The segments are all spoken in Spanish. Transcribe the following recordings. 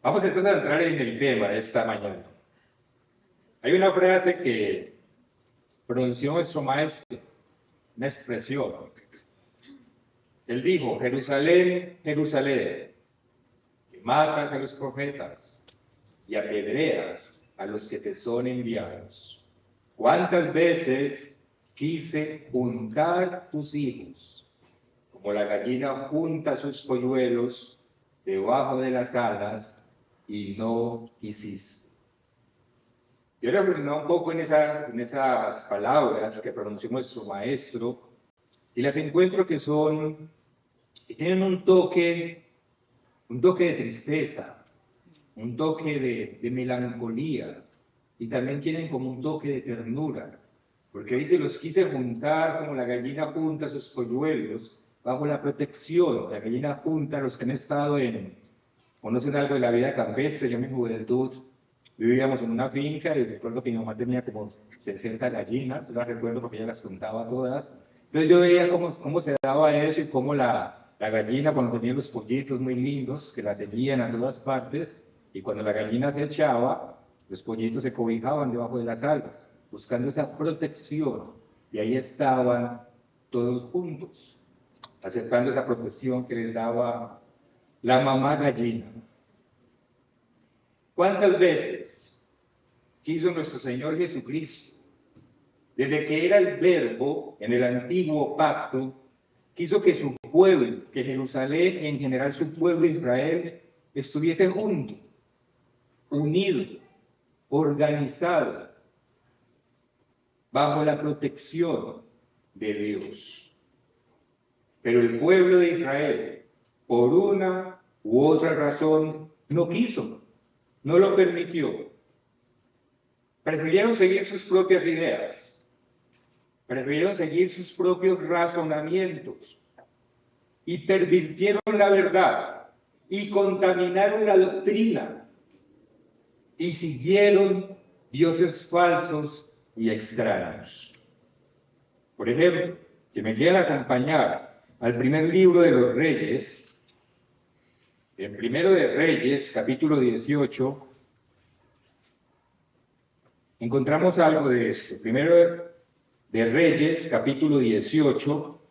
Vamos entonces a entrar en el tema de esta mañana. Hay una frase que pronunció nuestro maestro, una expresión. Él dijo: Jerusalén, Jerusalén, que matas a los profetas y apedreas a los que te son enviados. ¿Cuántas veces quise juntar tus hijos, como la gallina junta sus polluelos debajo de las alas, y no quisiste? Yo reflexionaba un poco en esas palabras que pronunció nuestro maestro, y las encuentro que tienen un toque de tristeza, un toque de melancolía, y también tienen como un toque de ternura, porque dice: los quise juntar como la gallina junta sus polluelos bajo la protección. La gallina junta, los que han estado conocen algo de la vida campestre. Yo en mi juventud vivíamos en una finca y recuerdo que mi mamá tenía como 60 gallinas, yo las recuerdo porque ella las contaba todas. Entonces yo veía cómo se daba eso, y cómo la gallina, cuando tenía los pollitos muy lindos, que la seguían a todas partes, y cuando la gallina se echaba, los pollitos se cobijaban debajo de las alas, buscando esa protección, y ahí estaban todos juntos, aceptando esa protección que les daba la mamá gallina. ¿Cuántas veces quiso nuestro Señor Jesucristo, desde que era el Verbo en el antiguo pacto, quiso que su pueblo, que Jerusalén, en general su pueblo Israel, estuviese junto, unido, organizado, bajo la protección de Dios? Pero el pueblo de Israel, por una u otra razón, no quiso, no lo permitió. Prefirieron seguir sus propias ideas, prefirieron seguir sus propios razonamientos, y pervirtieron la verdad, y contaminaron la doctrina, y siguieron dioses falsos y extraños. Por ejemplo, si me quieren acompañar al primer libro de los Reyes, en Primero de Reyes, capítulo 18, encontramos algo de esto. Primero de Reyes, capítulo 18,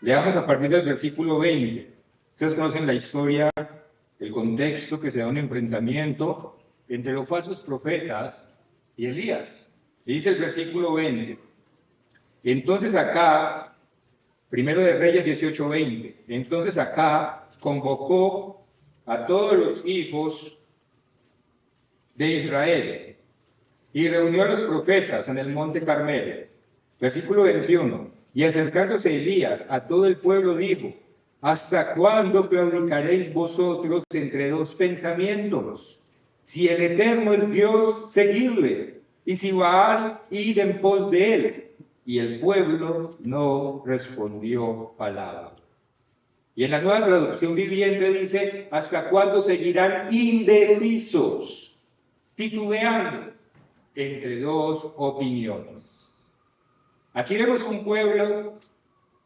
leamos a partir del versículo 20. Ustedes conocen la historia, el contexto, que se da un enfrentamiento entre los falsos profetas y Elías. Y dice el versículo 20: entonces acá, Primero de Reyes 18:20, entonces acá convocó a todos los hijos de Israel y reunió a los profetas en el monte Carmelo. Versículo 21, y acercándose Elías a todo el pueblo dijo: ¿hasta cuándo claudicaréis vosotros entre dos pensamientos? Si el Eterno es Dios, seguidle, y si Baal, id en pos de él. Y el pueblo no respondió palabra. Y en la Nueva Traducción Viviente dice: ¿hasta cuándo seguirán indecisos, titubeando entre dos opiniones? Aquí vemos un pueblo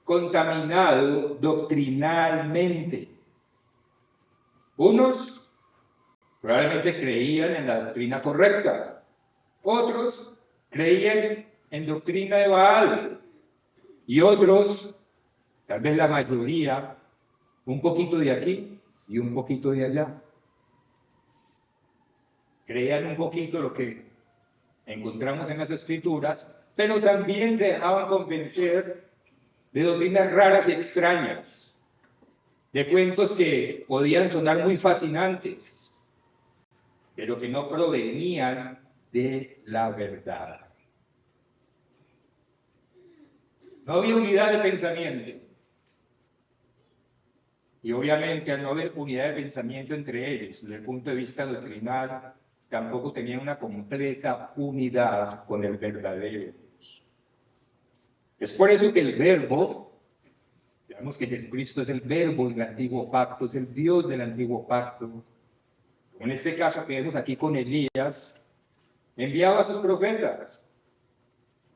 contaminado doctrinalmente. Unos probablemente creían en la doctrina correcta, otros creían en doctrina de Baal, y otros, tal vez la mayoría, un poquito de aquí y un poquito de allá. Creían un poquito lo que encontramos en las Escrituras, pero también se dejaban convencer de doctrinas raras y extrañas, de cuentos que podían sonar muy fascinantes, pero que no provenían de la verdad. No había unidad de pensamiento. Y obviamente, al no haber unidad de pensamiento entre ellos, desde el punto de vista doctrinal, tampoco tenían una completa unidad con el verdadero Dios. Es por eso que el Verbo, digamos que Jesucristo es el Verbo del antiguo pacto, es el Dios del antiguo pacto. En este caso que vemos aquí con Elías, enviaba a sus profetas.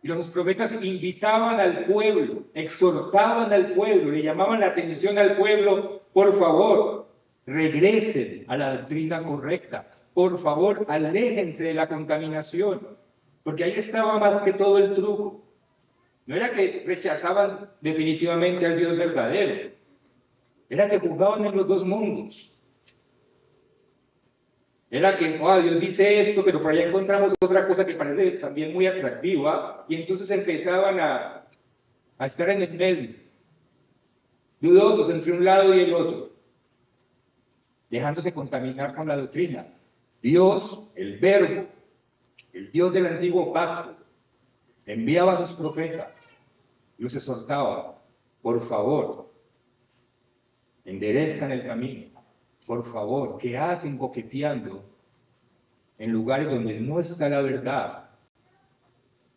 Y los profetas invitaban al pueblo, exhortaban al pueblo, le llamaban la atención al pueblo: por favor, regresen a la doctrina correcta. Por favor, aléjense de la contaminación, porque ahí estaba más que todo el truco. No era que rechazaban definitivamente al Dios verdadero, era que jugaban en los dos mundos. Era que, Dios dice esto, pero por allá encontramos otra cosa que parece también muy atractiva, y entonces empezaban a estar en el medio, dudosos entre un lado y el otro, dejándose contaminar con la doctrina. Dios, el Verbo, el Dios del antiguo pacto, enviaba a sus profetas y los exhortaba: por favor, enderezcan el camino. Por favor, ¿qué hacen coqueteando en lugares donde no está la verdad?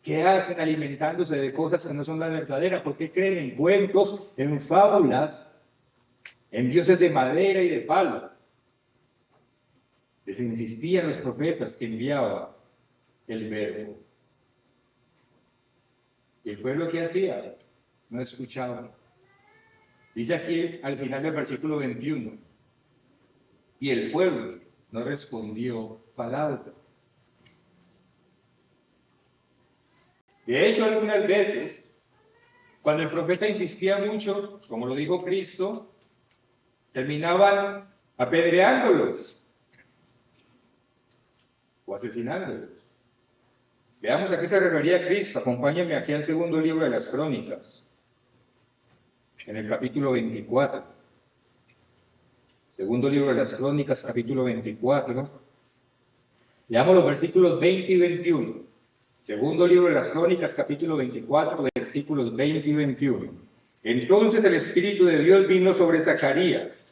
¿Qué hacen alimentándose de cosas que no son la verdadera? ¿Por qué creen en cuentos, en fábulas, en dioses de madera y de palo? Les insistían los profetas que enviaba el Verbo. ¿Y el pueblo qué hacía? No escuchaba. Dice aquí al final del versículo 21, y el pueblo no respondió palabra. De hecho, algunas veces, cuando el profeta insistía mucho, como lo dijo Cristo, terminaban apedreándolos o asesinándolos. Veamos a qué se refería Cristo. Acompáñenme aquí al segundo libro de las Crónicas, en el capítulo 24. Segundo libro de las Crónicas, capítulo 24. Leamos los versículos 20 y 21. Segundo libro de las Crónicas, capítulo 24, versículos 20 y 21. Entonces el Espíritu de Dios vino sobre Zacarías,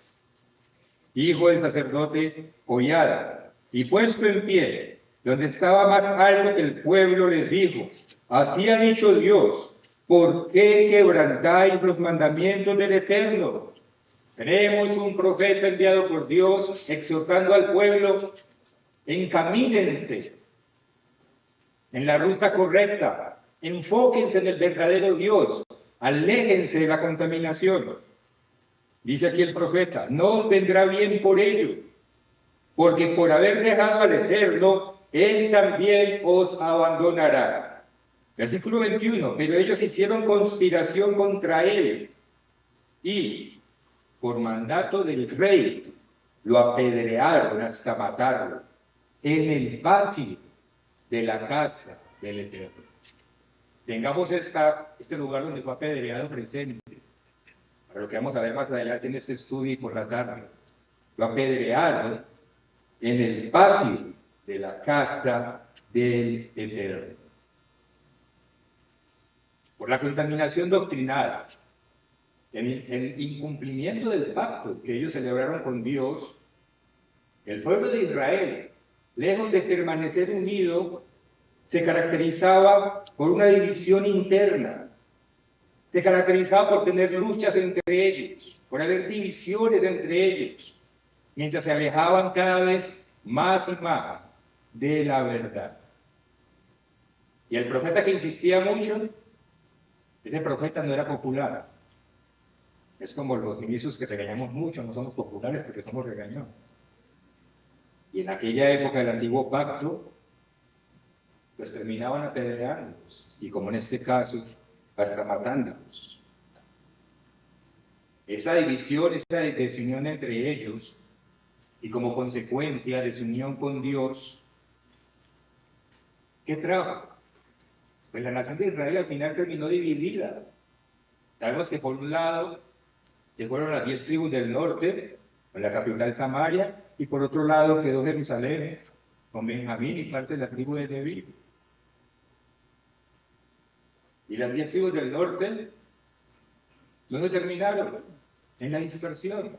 hijo del sacerdote Joiada, y puesto en pie, donde estaba más alto que el pueblo, les dijo: así ha dicho Dios, ¿por qué quebrantáis los mandamientos del Eterno? Tenemos un profeta enviado por Dios exhortando al pueblo: encamínense en la ruta correcta, enfóquense en el verdadero Dios, aléjense de la contaminación. Dice aquí el profeta: no os vendrá bien por ello, porque por haber dejado al Eterno, Él también os abandonará. Versículo 21, pero ellos hicieron conspiración contra Él y, por mandato del rey, lo apedrearon hasta matarlo en el patio de la casa del Eterno. Tengamos este lugar donde fue apedreado presente, para lo que vamos a ver más adelante en este estudio y por la tarde. Lo apedrearon en el patio de la casa del Eterno. Por la contaminación doctrinal, en el incumplimiento del pacto que ellos celebraron con Dios, el pueblo de Israel, lejos de permanecer unido, se caracterizaba por una división interna, se caracterizaba por tener luchas entre ellos, por haber divisiones entre ellos, mientras se alejaban cada vez más y más de la verdad. Y el profeta que insistía mucho, ese profeta no era popular. Es como los ministros que regañamos mucho, no somos populares porque somos regañones. Y en aquella época del antiguo pacto, pues terminaban apedreándolos, y como en este caso, hasta matándolos. Esa división, esa desunión entre ellos, y como consecuencia desunión con Dios, ¿qué trajo? Pues la nación de Israel al final terminó dividida. Sabemos que por un lado se fueron las 10 tribus del norte, con la capital Samaria, y por otro lado quedó Jerusalén, con Benjamín y parte de la tribu de Leví. Y las 10 tribus del norte, ¿dónde terminaron? En la dispersión.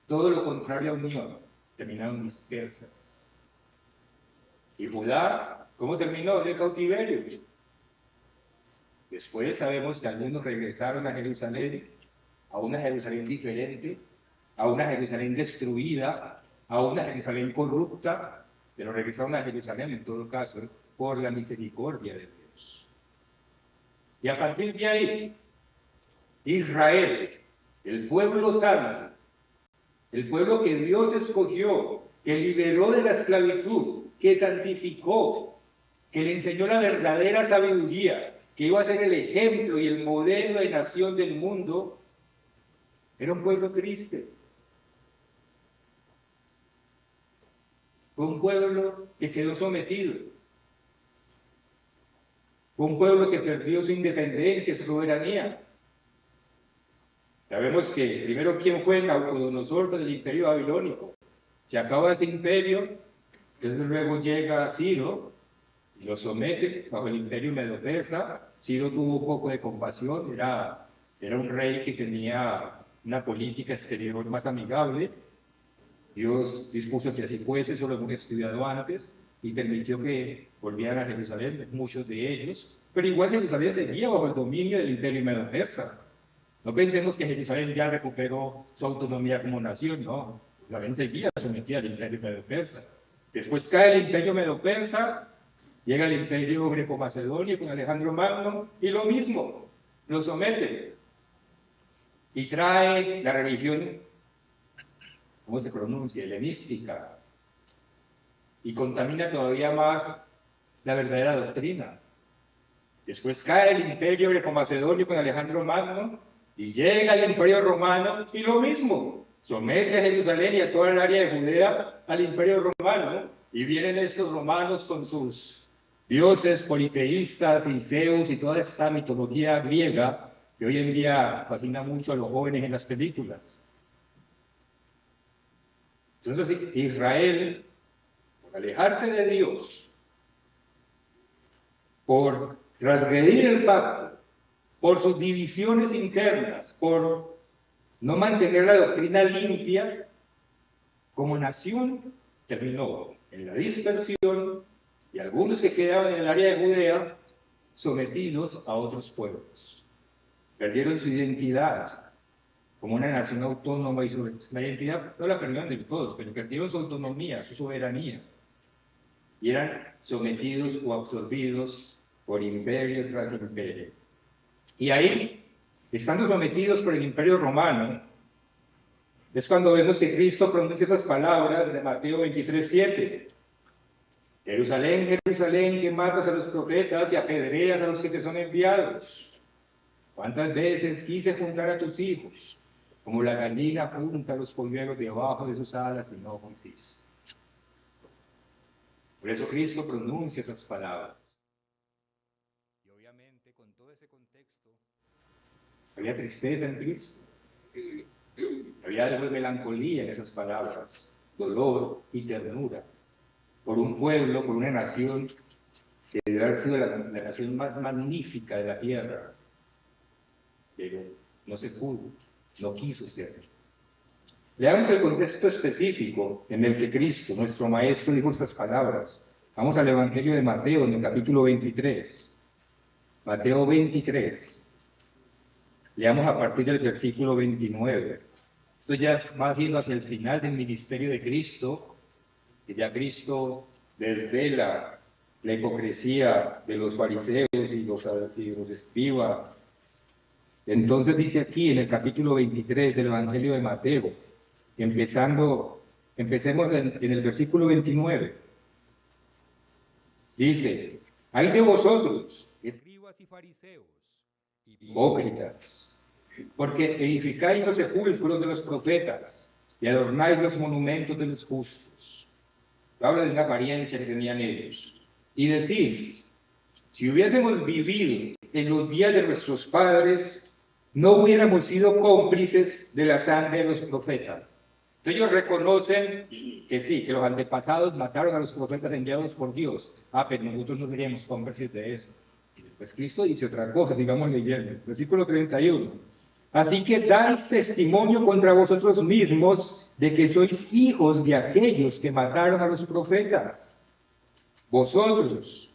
Todo lo contrario a unión, terminaron dispersas. Y Judá, ¿cómo terminó? En el cautiverio. Después sabemos que algunos regresaron a Jerusalén, a una Jerusalén diferente, a una Jerusalén destruida, a una Jerusalén corrupta, pero regresaron a Jerusalén en todo caso por la misericordia de Dios. Y a partir de ahí, Israel, el pueblo santo, el pueblo que Dios escogió, que liberó de la esclavitud, que santificó, que le enseñó la verdadera sabiduría, que iba a ser el ejemplo y el modelo de nación del mundo, era un pueblo triste. Fue un pueblo que quedó sometido. Fue un pueblo que perdió su independencia, su soberanía. Sabemos que primero, ¿quién fue Nabucodonosor del imperio babilónico? Se acaba ese imperio, entonces luego llega Ciro y lo somete bajo el imperio medo-persa. Ciro tuvo un poco de compasión, era un rey que tenía una política exterior más amigable. Dios dispuso que así fuese, eso lo hemos estudiado antes, y permitió que volvieran a Jerusalén, muchos de ellos, pero igual Jerusalén seguía bajo el dominio del imperio medo-persa. No pensemos que Jerusalén ya recuperó su autonomía como nación, no. Jerusalén seguía sometida al imperio medo-persa. Después cae el imperio medo-persa, llega el imperio greco-macedonio con Alejandro Magno, y lo mismo, lo somete. Y trae la religión, ¿cómo se pronuncia? Helenística. Y contamina todavía más la verdadera doctrina. Después cae el imperio greco-macedonio con Alejandro Magno, y llega el imperio romano, y lo mismo, somete a Jerusalén y a toda el área de Judea al imperio romano, y vienen estos romanos con sus dioses politeístas y Zeus y toda esta mitología griega que hoy en día fascina mucho a los jóvenes en las películas. Entonces Israel, por alejarse de Dios, por transgredir el pacto, por sus divisiones internas, por no mantener la doctrina limpia, como nación terminó en la dispersión y algunos que quedaban en el área de Judea sometidos a otros pueblos. Perdieron su identidad como una nación autónoma y la identidad no la perdieron del todo, pero perdieron su autonomía, su soberanía, y eran sometidos o absorbidos por imperio tras imperio. Y ahí, estando sometidos por el imperio romano, es cuando vemos que Cristo pronuncia esas palabras de Mateo 23:7. Jerusalén, Jerusalén, que matas a los profetas y apedreas a los que te son enviados. ¿Cuántas veces quise juntar a tus hijos, como la gallina junta a los polluelos debajo de sus alas y no quisiste? Por eso Cristo pronuncia esas palabras. Y obviamente con todo ese contexto, había tristeza en Cristo. Había algo de melancolía en esas palabras, dolor y ternura, por un pueblo, por una nación que debe haber sido la nación más magnífica de la tierra, pero no se pudo, no quiso ser. Leamos el contexto específico en el que Cristo, nuestro Maestro, dijo estas palabras. Vamos al Evangelio de Mateo, en el capítulo 23. Mateo 23. Leamos a partir del versículo 29. Esto ya va siendo hacia el final del ministerio de Cristo, que ya Cristo desvela la hipocresía de los fariseos y los escribas. Entonces dice aquí en el capítulo 23 del Evangelio de Mateo, empecemos en el versículo 29. Dice: ¡ay de vosotros, escribas y fariseos, hipócritas! Porque edificáis los sepulcros de los profetas y adornáis los monumentos de los justos. Habla de una apariencia que tenían ellos. Y decís: si hubiésemos vivido en los días de nuestros padres, no hubiéramos sido cómplices de la sangre de los profetas. Entonces ellos reconocen que sí, que los antepasados mataron a los profetas enviados por Dios. Pero nosotros no seríamos cómplices de eso. Pues Cristo dice otra cosa, sigamos leyendo. Versículo 31. Así que dais testimonio contra vosotros mismos de que sois hijos de aquellos que mataron a los profetas. Vosotros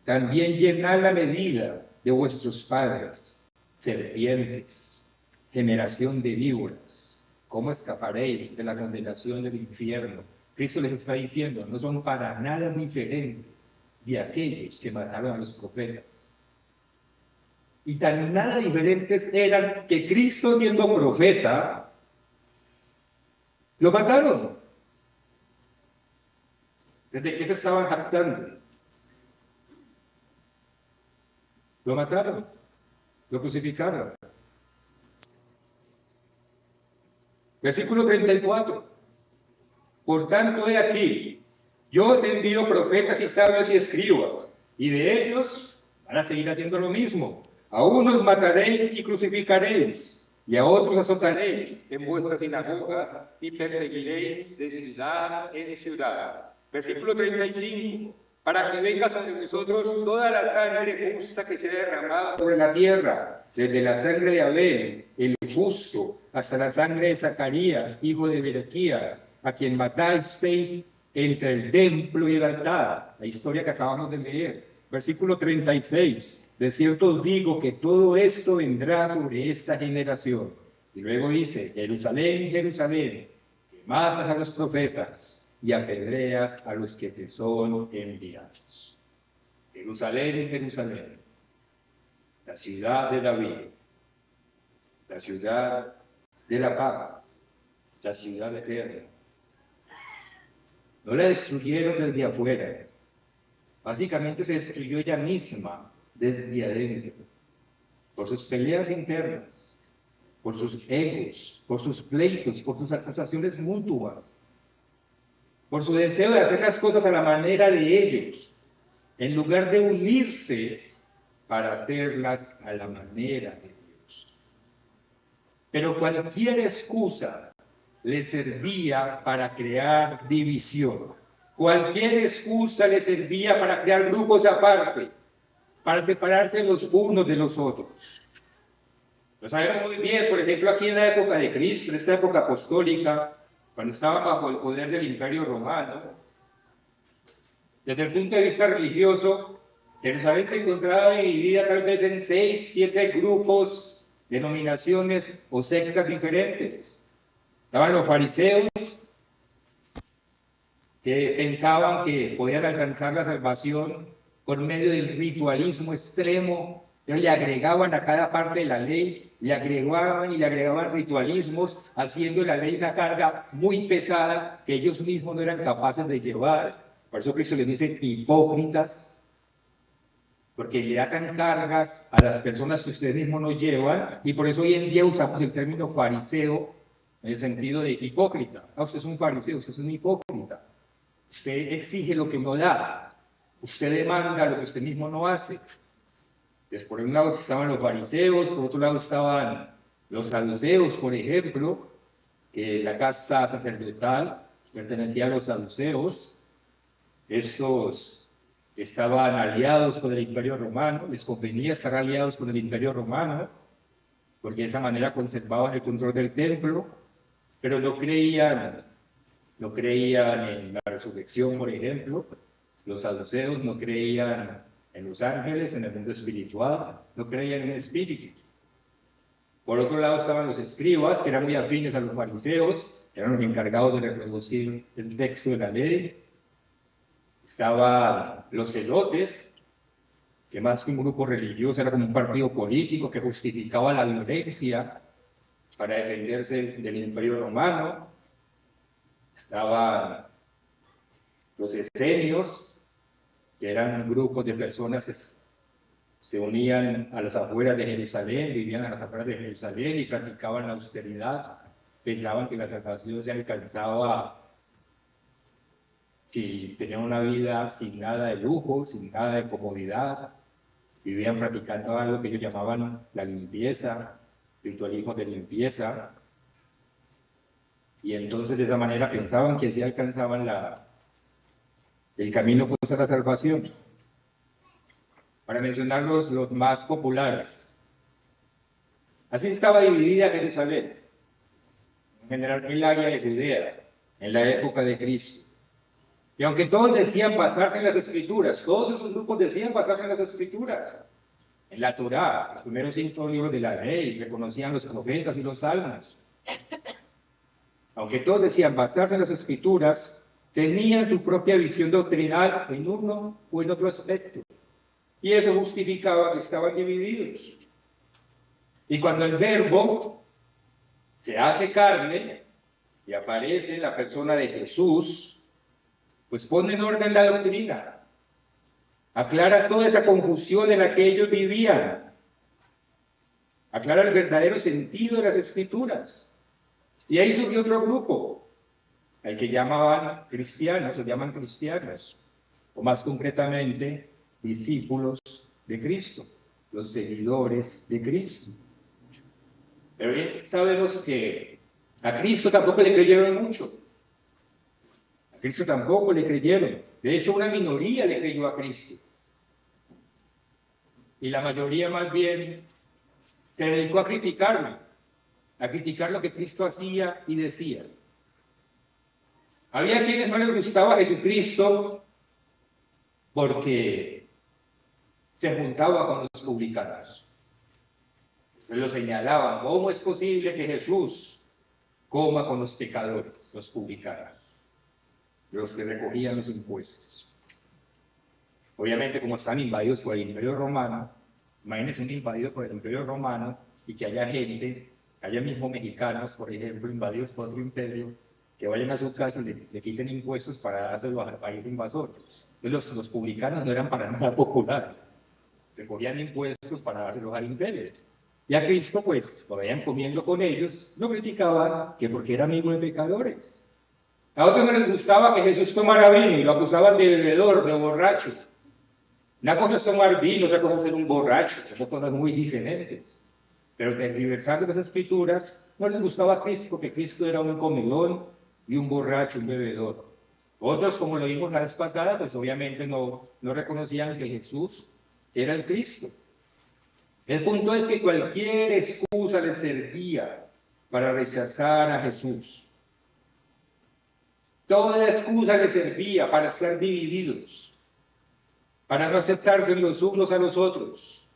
también llenad la medida de vuestros padres, serpientes, generación de víboras. ¿Cómo escaparéis de la condenación del infierno? Cristo les está diciendo, no son para nada diferentes de aquellos que mataron a los profetas. Y tan nada diferentes eran que Cristo, siendo profeta, Lo mataron. ¿Desde qué se estaban jactando? Lo mataron. Lo crucificaron. Versículo 34. Por tanto, he aquí, yo os envío profetas y sabios y escribas, y de ellos van a seguir haciendo lo mismo. A unos mataréis y crucificaréis, y a otros azotaréis en vuestras sinagogas y perseguiréis de ciudad en ciudad. Versículo 35. Para que venga sobre nosotros toda la sangre justa que se ha derramado sobre la tierra, desde la sangre de Abel, el justo, hasta la sangre de Zacarías, hijo de Berequías, a quien matasteis entre el templo y el altar. La historia que acabamos de leer. Versículo 36. De cierto os digo que todo esto vendrá sobre esta generación. Y luego dice, Jerusalén, Jerusalén, que matas a los profetas y apedreas a los que te son enviados. Jerusalén, Jerusalén, la ciudad de David, la ciudad de la paz, la ciudad eterna. No la destruyeron desde afuera, básicamente se destruyó ella misma desde adentro, por sus peleas internas, por sus egos, por sus pleitos, por sus acusaciones mutuas, por su deseo de hacer las cosas a la manera de ellos, en lugar de unirse para hacerlas a la manera de Dios. Pero cualquier excusa le servía para crear división. Cualquier excusa le servía para crear grupos aparte, para separarse los unos de los otros. Lo sabemos muy bien, por ejemplo, aquí en la época de Cristo, en esta época apostólica, cuando estaban bajo el poder del Imperio Romano, desde el punto de vista religioso, Jerusalén se encontraba dividida tal vez en 6, 7 grupos, denominaciones o sectas diferentes. Estaban los fariseos, que pensaban que podían alcanzar la salvación por medio del ritualismo extremo. Entonces le agregaban a cada parte de la ley, le agregaban ritualismos, haciendo la ley una carga muy pesada que ellos mismos no eran capaces de llevar. Por eso Cristo les dice hipócritas, porque le atan cargas a las personas que ustedes mismos no llevan, y por eso hoy en día usamos el término fariseo en el sentido de hipócrita. Ah, usted es un fariseo, usted es un hipócrita. Usted exige lo que no da, usted demanda lo que usted mismo no hace. Entonces, por un lado estaban los fariseos, por otro lado estaban los saduceos, por ejemplo, que la casta sacerdotal pertenecía a los saduceos. Estos estaban aliados con el Imperio Romano, les convenía estar aliados con el Imperio Romano, porque de esa manera conservaban el control del templo, pero no creían en la resurrección, por ejemplo. Los saduceos no creían en los ángeles, en el mundo espiritual, no creían en el espíritu. Por otro lado estaban los escribas, que eran muy afines a los fariseos, eran los encargados de reproducir el texto de la ley. Estaban los celotes, que más que un grupo religioso era como un partido político que justificaba la violencia para defenderse del Imperio Romano. Estaban los esenios, que eran grupos de personas que se unían a las afueras de Jerusalén, vivían a las afueras de Jerusalén y practicaban la austeridad. Pensaban que la salvación se alcanzaba si tenían una vida sin nada de lujo, sin nada de comodidad. Vivían practicando algo que ellos llamaban la limpieza, ritualismo de limpieza. Y entonces de esa manera pensaban que así alcanzaban el camino pues, a la salvación. Para mencionar los más populares. Así estaba dividida Jerusalén, en general el área de Judea, en la época de Cristo. Y aunque todos decían basarse en las Escrituras, todos esos grupos decían basarse en las Escrituras, en la Torá, los primeros 5 libros de la ley, reconocían los profetas y los salmos. Aunque todos decían basarse en las Escrituras, tenían su propia visión doctrinal en uno o en otro aspecto. Y eso justificaba que estaban divididos. Y cuando el Verbo se hace carne, y aparece en la persona de Jesús, pues pone en orden la doctrina, aclara toda esa confusión en la que ellos vivían, aclara el verdadero sentido de las Escrituras. Y ahí surgió otro grupo, al que llamaban cristianos, o llaman cristianos, o más concretamente, discípulos de Cristo, los seguidores de Cristo. Pero bien sabemos que a Cristo tampoco le creyeron mucho. A Cristo tampoco le creyeron. De hecho, una minoría le creyó a Cristo. Y la mayoría más bien se dedicó a criticar lo que Cristo hacía y decía. Había quienes no les gustaba Jesucristo porque se juntaba con los publicanos. Se lo señalaban, ¿cómo es posible que Jesús coma con los pecadores, los publicanos, los que recogían los impuestos? Obviamente, como están invadidos por el Imperio Romano, imagínense un invadido por el Imperio Romano y que haya gente, haya mismos mexicanos, por ejemplo, invadidos por otro imperio, que vayan a su casa y le quiten impuestos para dárselo al país invasor. Entonces, los publicanos no eran para nada populares, recogían impuestos para dárselos al imperio. Y a Cristo, pues, lo vayan comiendo con ellos, lo criticaban que porque era amigo de pecadores. A otros no les gustaba que Jesús tomara vino y lo acusaban de bebedor, de borracho. Una cosa es tomar vino, otra cosa es ser un borracho, son cosas muy diferentes. Pero tergiversando las Escrituras, no les gustaba a Cristo porque Cristo era un comilón y un borracho, un bebedor. Otros, como lo vimos la vez pasada, pues obviamente no reconocían que Jesús era el Cristo. El punto es que cualquier excusa les servía para rechazar a Jesús. Toda excusa les servía para estar divididos, para no aceptarse los unos a los otros,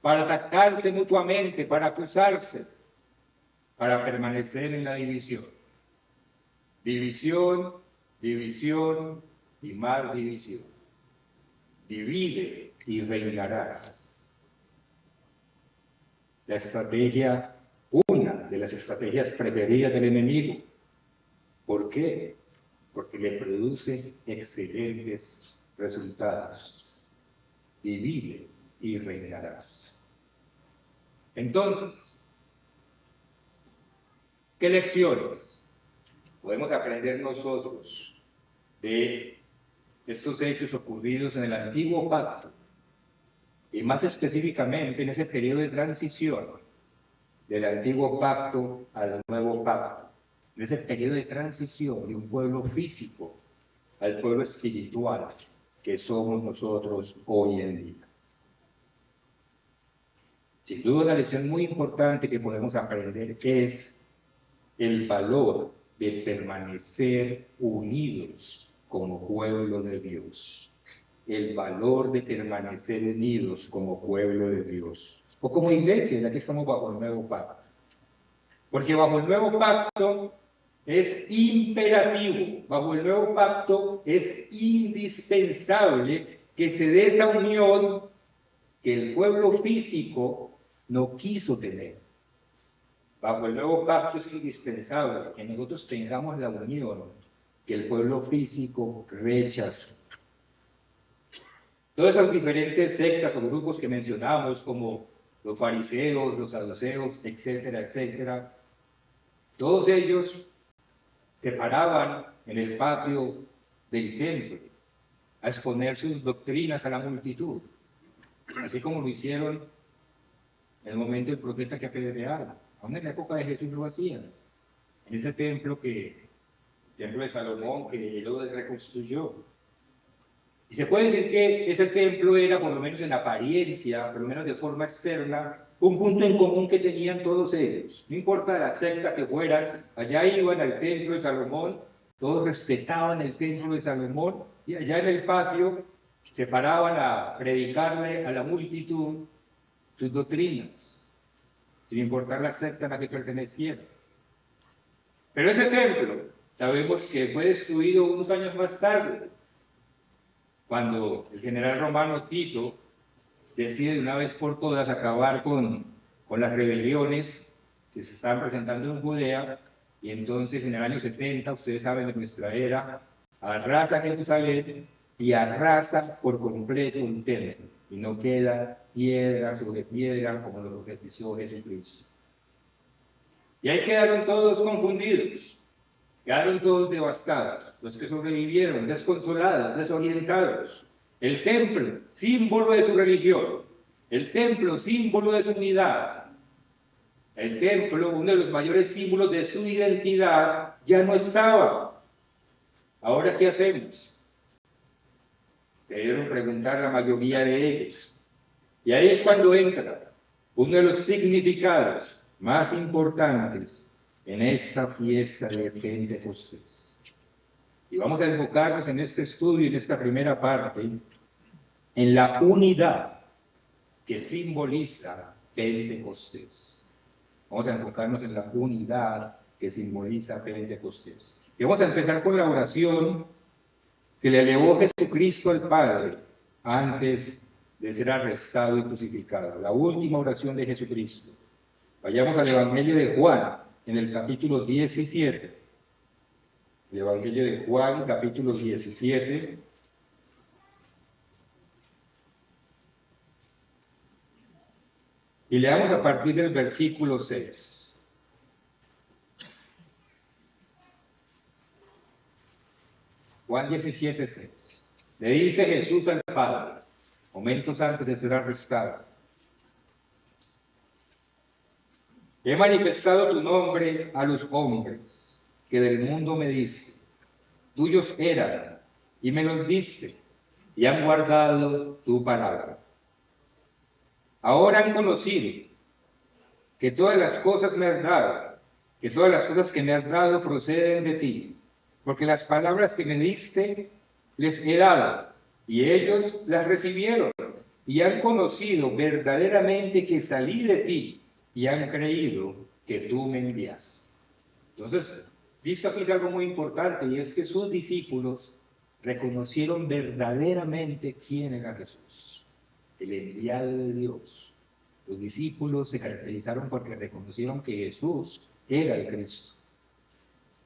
para atacarse mutuamente, para acusarse, para permanecer en la división. División, división y más división. Divide y reinarás. La estrategia, una de las estrategias preferidas del enemigo. ¿Por qué? Porque le produce excelentes resultados. Divide y reinarás. Entonces, ¿qué lecciones podemos aprender nosotros de estos hechos ocurridos en el Antiguo Pacto? Y más específicamente en ese periodo de transición del Antiguo Pacto al Nuevo Pacto, en ese periodo de transición de un pueblo físico al pueblo espiritual que somos nosotros hoy en día. Sin duda, una lección muy importante que podemos aprender es el valor de permanecer unidos como pueblo de Dios. El valor de permanecer unidos como pueblo de Dios. O como iglesia, ya que estamos bajo el nuevo pacto. Porque bajo el nuevo pacto es imperativo, bajo el nuevo pacto es indispensable que se dé esa unión que el pueblo físico no quiso tener. Bajo el nuevo pacto es indispensable que nosotros tengamos la unión que el pueblo físico rechazó. Todas esas diferentes sectas o grupos que mencionamos, como los fariseos, los saduceos, etcétera, etcétera, todos ellos se paraban en el patio del templo a exponer sus doctrinas a la multitud, así como lo hicieron en el momento del profeta que apedrearon. Aún en la época de Jesús lo hacían. En ese templo el templo de Salomón, que él lo reconstruyó. Y se puede decir que ese templo era, por lo menos en apariencia, por lo menos de forma externa, un punto en común que tenían todos ellos. No importa la secta que fueran, allá iban al templo de Salomón, todos respetaban el templo de Salomón, y allá en el patio se paraban a predicarle a la multitud sus doctrinas, sin importar la secta a la que pertenecieran. Pero ese templo, sabemos que fue destruido unos años más tarde, cuando el general romano Tito decide de una vez por todas acabar con las rebeliones que se estaban presentando en Judea, Y entonces en el año 70, ustedes saben de nuestra era, arrasa Jerusalén y arrasa por completo el templo. Y no queda piedra sobre piedra como lo profetizó Jesucristo. Y ahí quedaron todos confundidos, quedaron todos devastados, los que sobrevivieron, desconsolados, desorientados. El templo, símbolo de su religión, el templo, símbolo de su unidad, el templo, uno de los mayores símbolos de su identidad, ya no estaba. ¿Ahora qué hacemos? Se debieron preguntar la mayoría de ellos. Y ahí es cuando entra uno de los significados más importantes en esta fiesta de Pentecostés. Y vamos a enfocarnos en este estudio, en esta primera parte, en la unidad que simboliza Pentecostés. Vamos a enfocarnos en la unidad que simboliza Pentecostés. Y vamos a empezar con la oración que le elevó Jesucristo al Padre antes de ser arrestado y crucificado. La última oración de Jesucristo. Vayamos al Evangelio de Juan, en el capítulo 17. El Evangelio de Juan, capítulo 17. Y leamos a partir del versículo 6. Juan 17, 6. Le dice Jesús al Padre, momentos antes de ser arrestado: he manifestado tu nombre a los hombres que del mundo me diste. Tuyos eran, y me los diste, y han guardado tu palabra. Ahora han conocido que todas las cosas me has dado, que todas las cosas que me has dado proceden de ti, porque las palabras que me diste les he dado, y ellos las recibieron, y han conocido verdaderamente que salí de ti, y han creído que tú me envías. Entonces, Cristo aquí dice algo muy importante, y es que sus discípulos reconocieron verdaderamente quién era Jesús, el enviado de Dios. Los discípulos se caracterizaron porque reconocieron que Jesús era el Cristo.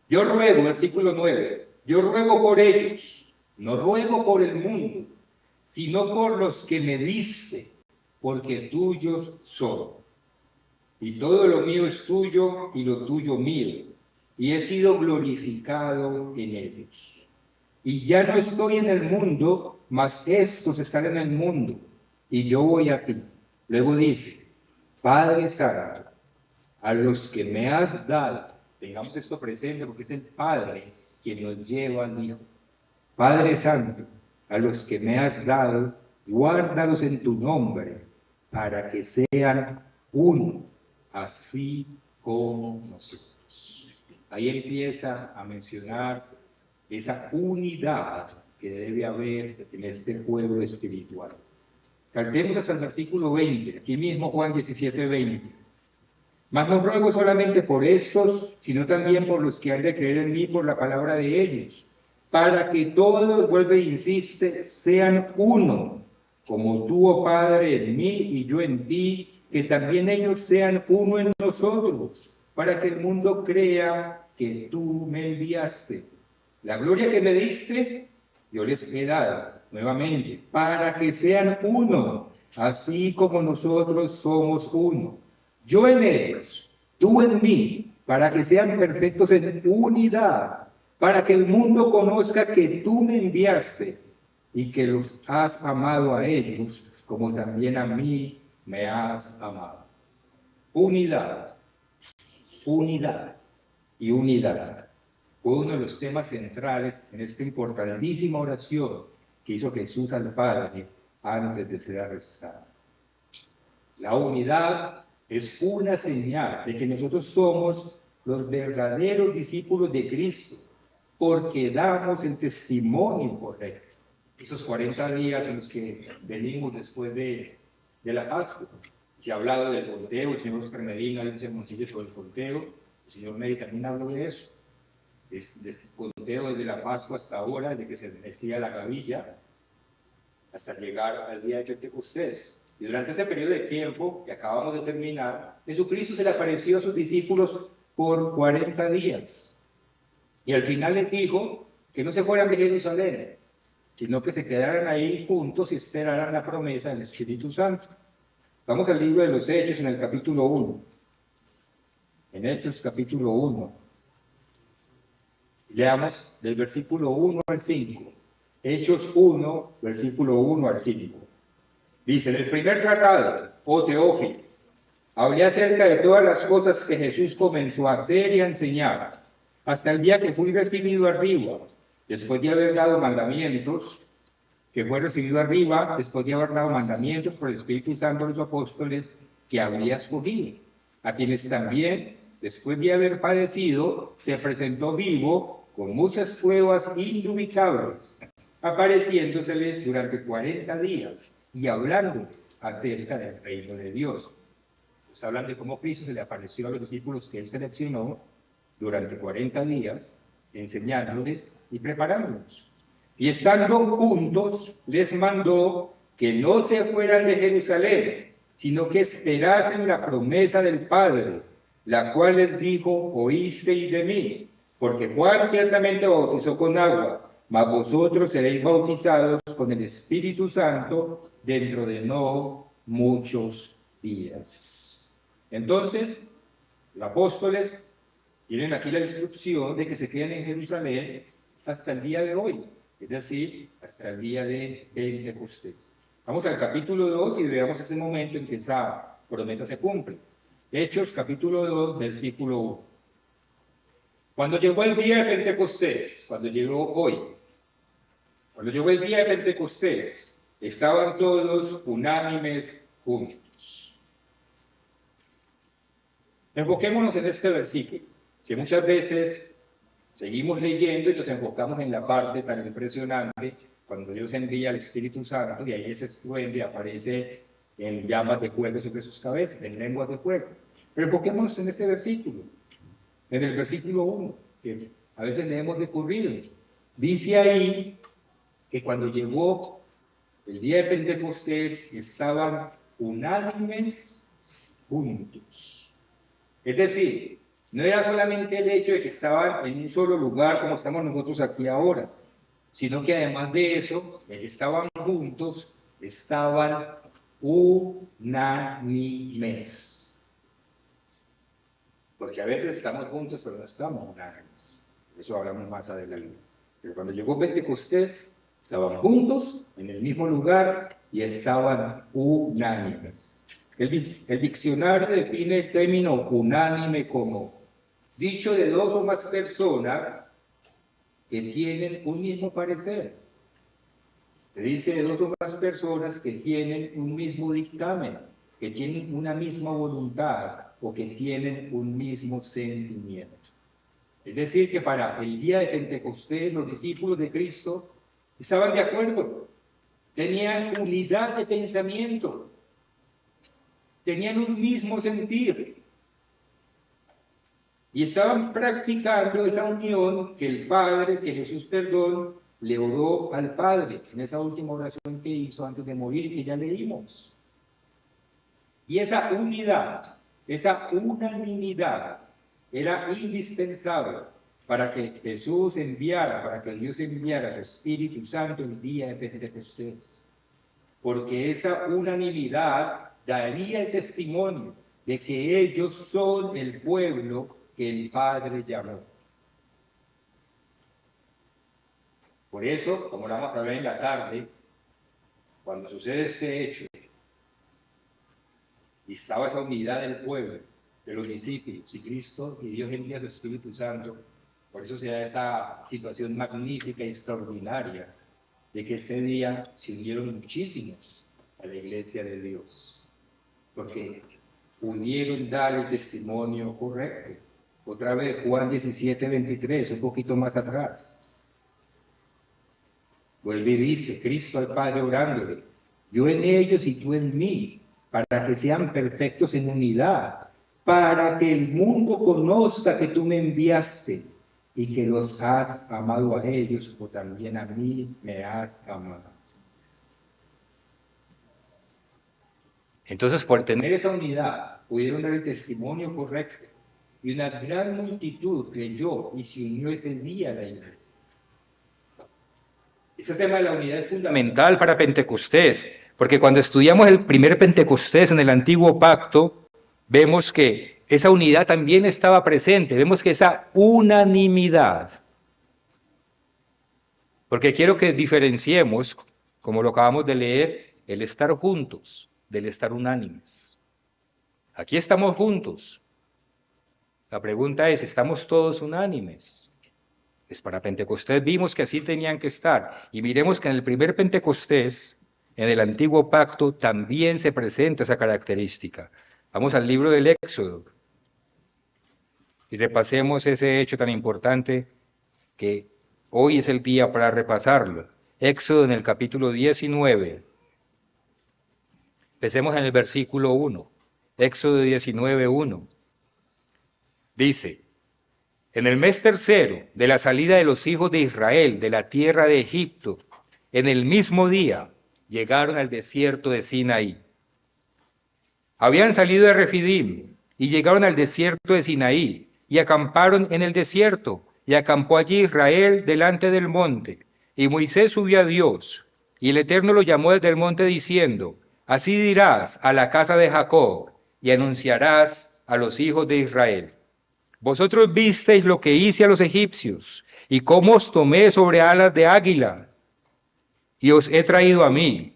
Yo ruego, versículo 9, yo ruego por ellos, no ruego por el mundo, sino por los que me diste, porque tuyos son. Y todo lo mío es tuyo y lo tuyo mío, y he sido glorificado en ellos. Y ya no estoy en el mundo, mas estos están en el mundo, y yo voy a ti. Luego dice: Padre Santo, a los que me has dado, tengamos esto presente porque es el Padre quien nos lleva al Hijo. Padre Santo, a los que me has dado, guárdalos en tu nombre, para que sean uno, así como nosotros. Ahí empieza a mencionar esa unidad que debe haber en este pueblo espiritual. Saltemos hasta el versículo 20, aquí mismo Juan 17, 20. Mas no ruego solamente por estos, sino también por los que han de creer en mí por la palabra de ellos, para que todos, vuelve e insiste, sean uno, como tú, oh Padre, en mí y yo en ti, que también ellos sean uno en nosotros, para que el mundo crea que tú me enviaste. La gloria que me diste, yo les he dado nuevamente, para que sean uno, así como nosotros somos uno. Yo en ellos, tú en mí, para que sean perfectos en unidad, para que el mundo conozca que tú me enviaste y que los has amado a ellos, como también a mí me has amado. Unidad, unidad y unidad. Fue uno de los temas centrales en esta importantísima oración que hizo Jesús al Padre antes de ser arrestado. La unidad es una señal de que nosotros somos los verdaderos discípulos de Cristo, porque damos el testimonio correcto. Esos 40 días en los que venimos después de la Pascua, se ha hablado del conteo, el señor Oscar Medina dio un sermoncillo sobre el conteo, el señor Medina también habló de eso, de este conteo desde la Pascua hasta ahora, desde que se decía la gavilla, hasta llegar al día de Pentecostés. Y durante ese periodo de tiempo que acabamos de terminar, Jesucristo se le apareció a sus discípulos por 40 días. Y al final les dijo que no se fueran de Jerusalén, sino que se quedaran ahí juntos y esperaran la promesa del Espíritu Santo. Vamos al libro de los Hechos en el capítulo 1. En Hechos capítulo 1. Leamos del versículo 1 al 5. Hechos 1, versículo 1 al 5. Dice, en el primer tratado, oh Teófilo, hablé acerca de todas las cosas que Jesús comenzó a hacer y a enseñar, hasta el día que fui recibido arriba, después de haber dado mandamientos, que fue recibido arriba, después de haber dado mandamientos por el Espíritu Santo a los apóstoles que había escogido, a quienes también, después de haber padecido, se presentó vivo con muchas pruebas indubitables, apareciéndoseles durante 40 días y hablándoles acerca del reino de Dios. Pues hablan de cómo Cristo se le apareció a los discípulos que él seleccionó durante 40 días, enseñándoles y preparándolos. Y estando juntos, les mandó que no se fueran de Jerusalén, sino que esperasen la promesa del Padre, la cual les dijo, oísteis de mí, porque Juan ciertamente bautizó con agua, mas vosotros seréis bautizados con el Espíritu Santo dentro de no muchos días. Entonces, los apóstoles tienen aquí la instrucción de que se queden en Jerusalén hasta el día de hoy, es decir, hasta el día de Pentecostés. Vamos al capítulo 2 y veamos ese momento en que esa promesa se cumple. Hechos, capítulo 2, versículo 1. Cuando llegó el día de Pentecostés, cuando llegó hoy, cuando llegó el día de Pentecostés, estaban todos unánimes juntos. Enfoquémonos en este versículo, que muchas veces seguimos leyendo y nos enfocamos en la parte tan impresionante cuando Dios envía al Espíritu Santo y ahí ese estruendo y aparece en llamas de fuego sobre sus cabezas, en lenguas de fuego. Pero enfoquémonos en este versículo, en el versículo 1, que a veces leemos de corrido. Dice ahí que cuando llegó el día de Pentecostés estaban unánimes juntos. Es decir, no era solamente el hecho de que estaban en un solo lugar como estamos nosotros aquí ahora, sino que además de eso, de que estaban juntos, estaban unánimes. Porque a veces estamos juntos, pero no estamos unánimes. Eso hablamos más adelante. Pero cuando llegó Pentecostés, estaban juntos, en el mismo lugar, y estaban unánimes. El diccionario define el término unánime como dicho de dos o más personas que tienen un mismo parecer. Se dice de dos o más personas que tienen un mismo dictamen, que tienen una misma voluntad o que tienen un mismo sentimiento. Es decir, que para el día de Pentecostés los discípulos de Cristo estaban de acuerdo, tenían unidad de pensamiento, tenían un mismo sentir y estaban practicando esa unión que el Padre, que Jesús, perdón, le oró al Padre en esa última oración que hizo antes de morir, que ya leímos. Y esa unidad, esa unanimidad era indispensable para que Jesús enviara, para que Dios enviara al Espíritu Santo el día de Pentecostés. Porque esa unanimidad daría el testimonio de que ellos son el pueblo que el Padre llamó. Por eso, como lo vamos a ver en la tarde, cuando sucede este hecho, y estaba esa unidad del pueblo, de los discípulos, y Cristo y Dios envía su Espíritu Santo, por eso se da esa situación magnífica y extraordinaria, de que ese día se unieron muchísimos a la iglesia de Dios, porque pudieron dar el testimonio correcto. Otra vez, Juan 17:23, un poquito más atrás. Vuelve y dice, Cristo al Padre orándole, yo en ellos y tú en mí, para que sean perfectos en unidad, para que el mundo conozca que tú me enviaste y que los has amado a ellos, o también a mí me has amado. Entonces, por tener esa unidad, pudieron dar el testimonio correcto y una gran multitud creyó y se unió ese día a la iglesia. Ese tema de la unidad es fundamental para Pentecostés, porque cuando estudiamos el primer Pentecostés en el Antiguo Pacto, vemos que esa unidad también estaba presente, vemos que esa unanimidad, porque quiero que diferenciemos, como lo acabamos de leer, el estar juntos del estar unánimes. Aquí estamos juntos. La pregunta es, ¿estamos todos unánimes? Pues para Pentecostés vimos que así tenían que estar. Y miremos que en el primer Pentecostés, en el Antiguo Pacto, también se presenta esa característica. Vamos al libro del Éxodo y repasemos ese hecho tan importante que hoy es el día para repasarlo. Éxodo en el capítulo 19. Empecemos en el versículo 1. Éxodo 19, 1. Dice: en el mes tercero de la salida de los hijos de Israel de la tierra de Egipto, en el mismo día llegaron al desierto de Sinaí. Habían salido de Refidim y llegaron al desierto de Sinaí y acamparon en el desierto, y acampó allí Israel delante del monte. Y Moisés subió a Dios, y el Eterno lo llamó desde el monte diciendo: así dirás a la casa de Jacob y anunciarás a los hijos de Israel: vosotros visteis lo que hice a los egipcios, y cómo os tomé sobre alas de águila, y os he traído a mí.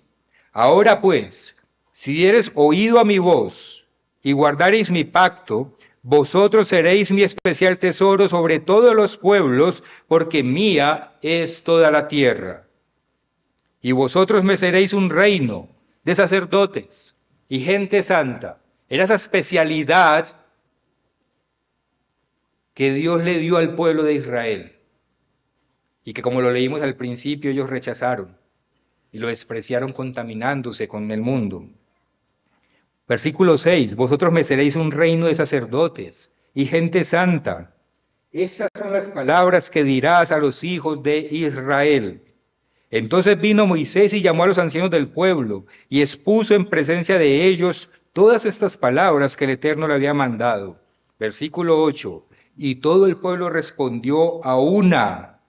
Ahora pues, si diereis oído a mi voz, y guardareis mi pacto, vosotros seréis mi especial tesoro sobre todos los pueblos, porque mía es toda la tierra. Y vosotros me seréis un reino de sacerdotes y gente santa. Era esa especialidad que Dios le dio al pueblo de Israel, y que, como lo leímos al principio, ellos rechazaron y lo despreciaron contaminándose con el mundo. Versículo 6, vosotros me seréis un reino de sacerdotes y gente santa. Estas son las palabras que dirás a los hijos de Israel. Entonces vino Moisés y llamó a los ancianos del pueblo y expuso en presencia de ellos todas estas palabras que el Eterno le había mandado. Versículo 8, y todo el pueblo respondió a una.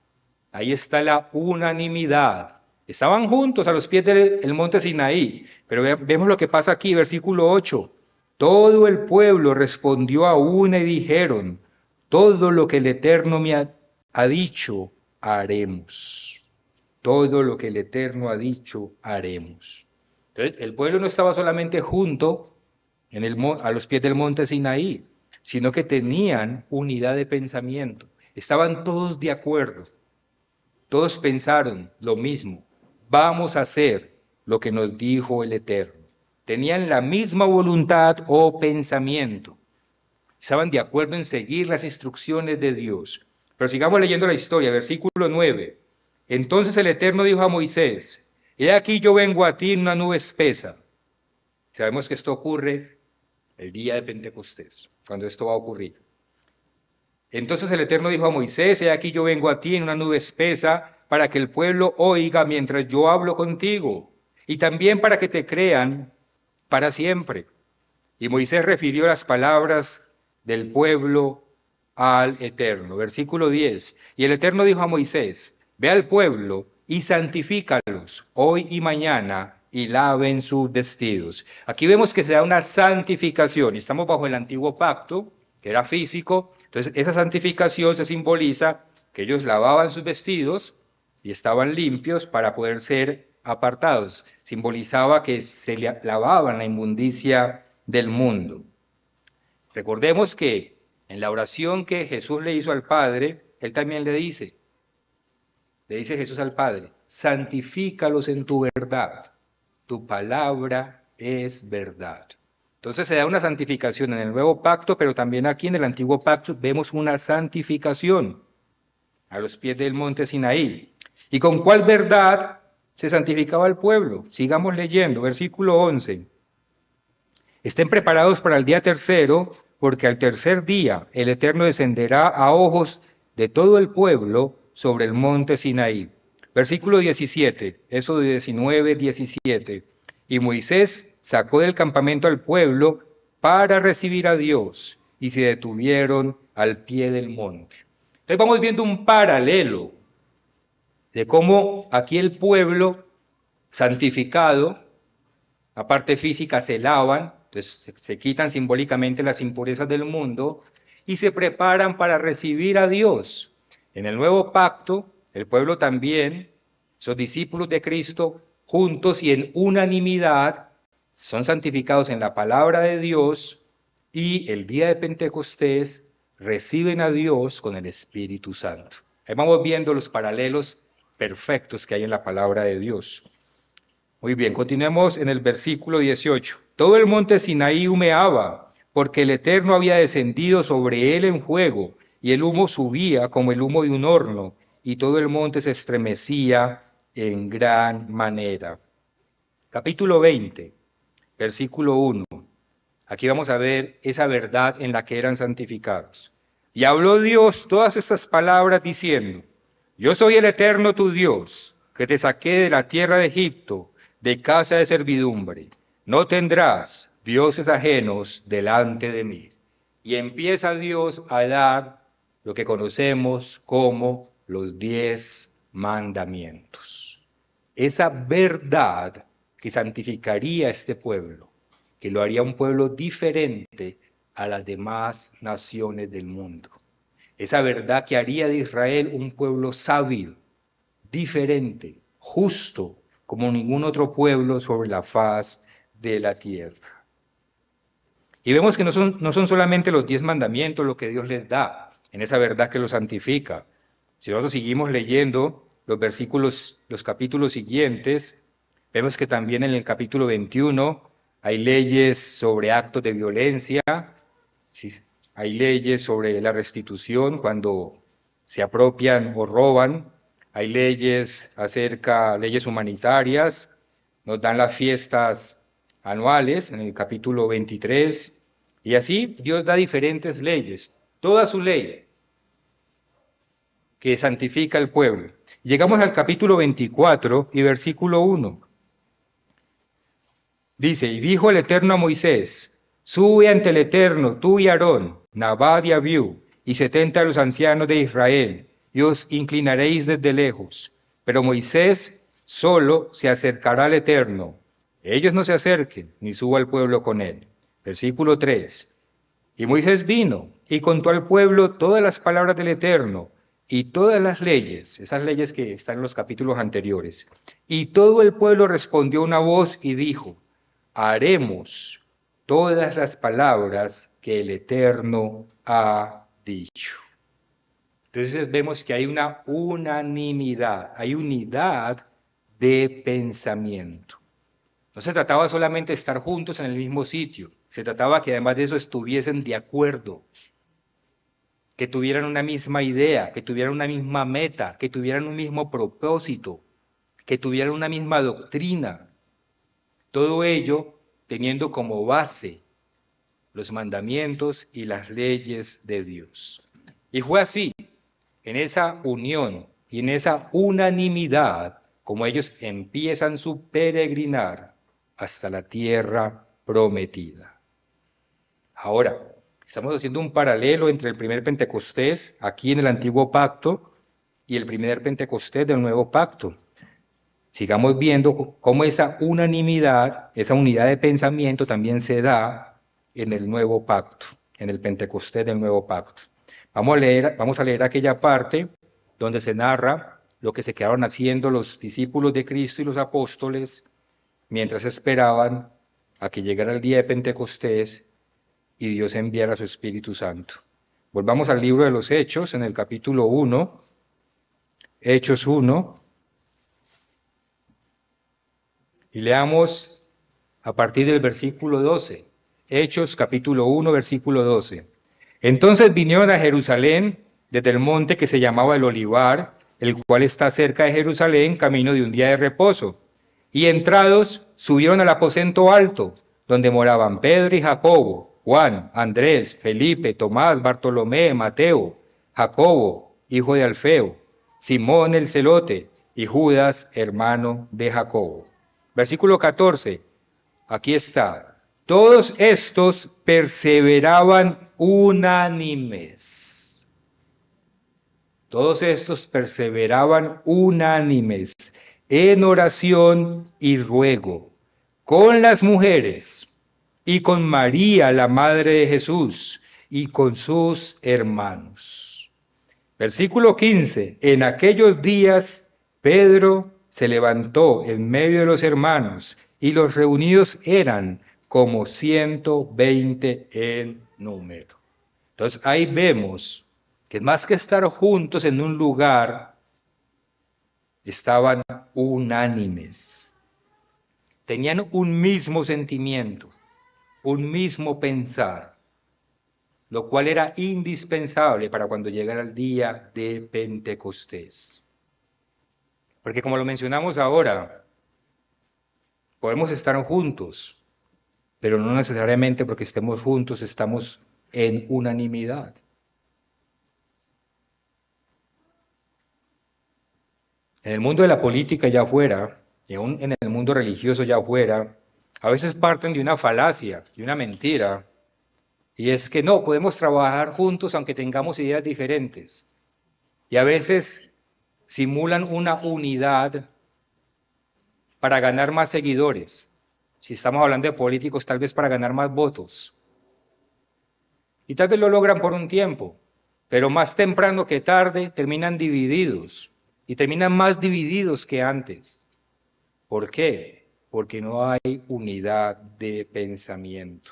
Ahí está la unanimidad. Estaban juntos a los pies del monte Sinaí, pero vemos lo que pasa aquí, versículo 8. Todo el pueblo respondió a una y dijeron: todo lo que el Eterno me ha dicho, haremos. Todo lo que el Eterno ha dicho, haremos. Entonces, el pueblo no estaba solamente junto a los pies del monte Sinaí, sino que tenían unidad de pensamiento. Estaban todos de acuerdo. Todos pensaron lo mismo. Vamos a hacer lo que nos dijo el Eterno. Tenían la misma voluntad o pensamiento. Estaban de acuerdo en seguir las instrucciones de Dios. Pero sigamos leyendo la historia, versículo 9. Entonces el Eterno dijo a Moisés: he aquí yo vengo a ti en una nube espesa. Sabemos que esto ocurre el día de Pentecostés, cuando esto va a ocurrir. Entonces el Eterno dijo a Moisés: he aquí yo vengo a ti en una nube espesa, para que el pueblo oiga mientras yo hablo contigo, y también para que te crean para siempre. Y Moisés refirió las palabras del pueblo al Eterno. Versículo 10. Y el Eterno dijo a Moisés: ve al pueblo y santifícalos hoy y mañana, y laven sus vestidos. Aquí vemos que se da una santificación. Estamos bajo el antiguo pacto, que era físico. Entonces esa santificación se simboliza que ellos lavaban sus vestidos y estaban limpios para poder ser apartados. Simbolizaba que se lavaban la inmundicia del mundo. Recordemos que en la oración que Jesús le hizo al Padre, Él también le dice Jesús al Padre: santifícalos en tu verdad, tu palabra es verdad. Entonces se da una santificación en el nuevo pacto, pero también aquí en el antiguo pacto vemos una santificación a los pies del monte Sinaí. ¿Y con cuál verdad se santificaba el pueblo? Sigamos leyendo, versículo 11. Estén preparados para el día tercero, porque al tercer día el Eterno descenderá a ojos de todo el pueblo sobre el monte Sinaí. Versículo 17, Éxodo 19, 17. Y Moisés sacó del campamento al pueblo para recibir a Dios, y se detuvieron al pie del monte. Entonces vamos viendo un paralelo de cómo aquí el pueblo santificado, la parte física, se lavan, entonces se quitan simbólicamente las impurezas del mundo y se preparan para recibir a Dios. En el nuevo pacto, el pueblo también, esos discípulos de Cristo, juntos y en unanimidad, son santificados en la palabra de Dios y el día de Pentecostés reciben a Dios con el Espíritu Santo. Ahí vamos viendo los paralelos perfectos que hay en la palabra de Dios. Muy bien, continuemos en el versículo 18. Todo el monte Sinaí humeaba, porque el Eterno había descendido sobre él en fuego, y el humo subía como el humo de un horno, y todo el monte se estremecía en gran manera. Capítulo 20, versículo 1. Aquí vamos a ver esa verdad en la que eran santificados. Y habló Dios todas estas palabras diciendo: Yo soy el Eterno tu Dios, que te saqué de la tierra de Egipto, de casa de servidumbre. No tendrás dioses ajenos delante de mí. Y empieza Dios a dar lo que conocemos como los 10 mandamientos. Esa verdad que santificaría a este pueblo, que lo haría un pueblo diferente a las demás naciones del mundo. Esa verdad que haría de Israel un pueblo sabio, diferente, justo, como ningún otro pueblo sobre la faz de la tierra. Y vemos que no son solamente los 10 mandamientos lo que Dios les da, en esa verdad que los santifica. Si nosotros seguimos leyendo los capítulos siguientes, vemos que también en el capítulo 21 hay leyes sobre actos de violencia, ¿sí? Hay leyes sobre la restitución cuando se apropian o roban, hay leyes leyes humanitarias, nos dan las fiestas anuales en el capítulo 23, y así Dios da diferentes leyes, toda su ley que santifica al pueblo. Llegamos al capítulo 24 y versículo 1. Dice: y dijo el Eterno a Moisés: sube ante el Eterno, tú y Aarón, Nadab y Abiú, y 70 de los ancianos de Israel, y os inclinaréis desde lejos. Pero Moisés solo se acercará al Eterno. Ellos no se acerquen, ni suba el pueblo con él. Versículo 3. Y Moisés vino y contó al pueblo todas las palabras del Eterno y todas las leyes, esas leyes que están en los capítulos anteriores. Y todo el pueblo respondió una voz y dijo: haremos todas las palabras que el Eterno ha dicho. Entonces vemos que hay una unanimidad, hay unidad de pensamiento. No se trataba solamente de estar juntos en el mismo sitio, se trataba que además de eso estuviesen de acuerdo, que tuvieran una misma idea, que tuvieran una misma meta, que tuvieran un mismo propósito, que tuvieran una misma doctrina. Todo ello teniendo como base los mandamientos y las leyes de Dios. Y fue así, en esa unión y en esa unanimidad, como ellos empiezan su peregrinar hasta la tierra prometida. Ahora, estamos haciendo un paralelo entre el primer Pentecostés, aquí en el Antiguo Pacto, y el primer Pentecostés del Nuevo Pacto. Sigamos viendo cómo esa unanimidad, esa unidad de pensamiento también se da en el Nuevo Pacto, en el Pentecostés del Nuevo Pacto. Vamos a leer aquella parte donde se narra lo que se quedaron haciendo los discípulos de Cristo y los apóstoles mientras esperaban a que llegara el día de Pentecostés y Dios enviara su Espíritu Santo. Volvamos al libro de los Hechos, en el capítulo 1, Hechos 1, y leamos a partir del versículo 12. Hechos capítulo 1, versículo 12. Entonces vinieron a Jerusalén desde el monte que se llamaba el Olivar, el cual está cerca de Jerusalén, camino de un día de reposo. Y entrados, subieron al aposento alto, donde moraban Pedro y Jacobo, Juan, Andrés, Felipe, Tomás, Bartolomé, Mateo, Jacobo, hijo de Alfeo, Simón el celote, y Judas, hermano de Jacobo. Versículo 14, aquí está. Todos estos perseveraban unánimes. Todos estos perseveraban unánimes en oración y ruego con las mujeres y con María, la madre de Jesús, y con sus hermanos. Versículo 15. En aquellos días Pedro se levantó en medio de los hermanos y los reunidos eran como 120 en número. Entonces ahí vemos que más que estar juntos en un lugar, estaban unánimes. Tenían un mismo sentimiento, un mismo pensar, lo cual era indispensable para cuando llegara el día de Pentecostés. Porque como lo mencionamos ahora, podemos estar juntos, pero no necesariamente porque estemos juntos estamos en unanimidad. En el mundo de la política allá afuera, y aún en el mundo religioso allá afuera, a veces parten de una falacia, de una mentira, y es que no, podemos trabajar juntos aunque tengamos ideas diferentes. Y a veces simulan una unidad para ganar más seguidores. Si estamos hablando de políticos, tal vez para ganar más votos. Y tal vez lo logran por un tiempo, pero más temprano que tarde terminan divididos. Y terminan más divididos que antes. ¿Por qué? Porque no hay unidad de pensamiento.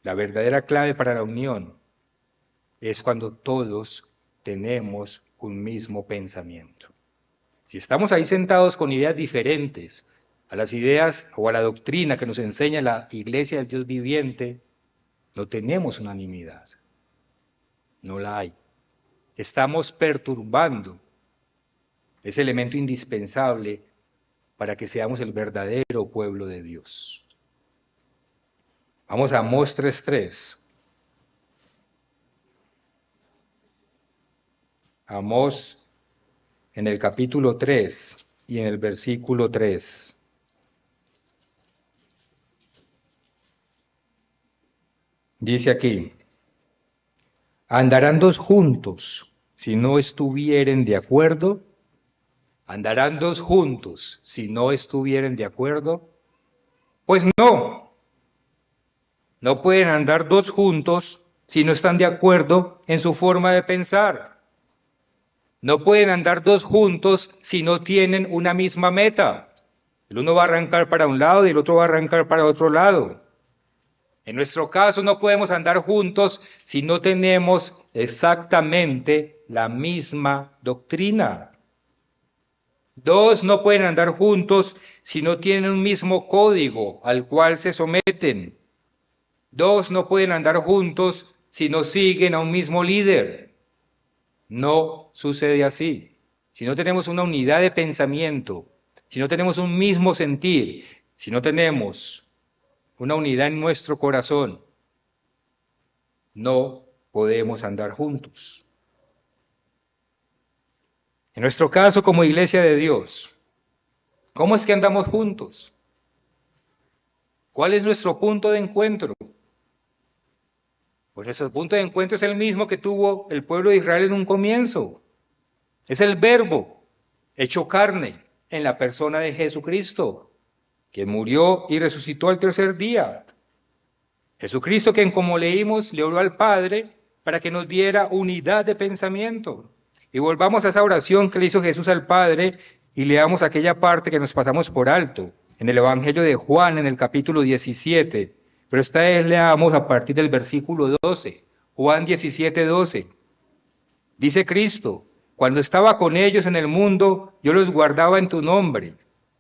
La verdadera clave para la unión es cuando todos tenemos un mismo pensamiento. Si estamos ahí sentados con ideas diferentes a las ideas o a la doctrina que nos enseña la Iglesia del Dios viviente, no tenemos unanimidad. No la hay. Estamos perturbando ese elemento indispensable para que seamos el verdadero pueblo de Dios. Vamos a Amós 3:3. Amós en el capítulo 3 y en el versículo 3. Dice aquí: ¿andarán dos juntos si no estuvieren de acuerdo? ¿Andarán dos juntos si no estuvieren de acuerdo? Pues no. No pueden andar dos juntos si no están de acuerdo en su forma de pensar. No pueden andar dos juntos si no tienen una misma meta. El uno va a arrancar para un lado y el otro va a arrancar para otro lado. En nuestro caso no podemos andar juntos si no tenemos exactamente la misma doctrina. Dos no pueden andar juntos si no tienen un mismo código al cual se someten. Dos no pueden andar juntos si no siguen a un mismo líder. No sucede así. Si no tenemos una unidad de pensamiento, si no tenemos un mismo sentir, si no tenemos una unidad en nuestro corazón, no podemos andar juntos. En nuestro caso, como Iglesia de Dios, ¿cómo es que andamos juntos? ¿Cuál es nuestro punto de encuentro? Pues nuestro punto de encuentro es el mismo que tuvo el pueblo de Israel en un comienzo. Es el Verbo hecho carne en la persona de Jesucristo, que murió y resucitó al tercer día. Jesucristo, quien como leímos, le oró al Padre para que nos diera unidad de pensamiento. Y volvamos a esa oración que le hizo Jesús al Padre y leamos aquella parte que nos pasamos por alto, en el Evangelio de Juan, en el capítulo 17. Pero esta vez leamos a partir del versículo 12, Juan 17:12. Dice Cristo: cuando estaba con ellos en el mundo, yo los guardaba en tu nombre.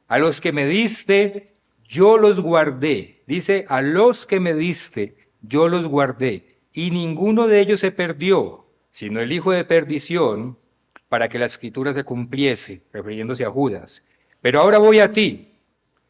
A los que me diste, yo los guardé. Dice, a los que me diste, yo los guardé. Y ninguno de ellos se perdió, sino el hijo de perdición, para que la escritura se cumpliese, refiriéndose a Judas. Pero ahora voy a ti,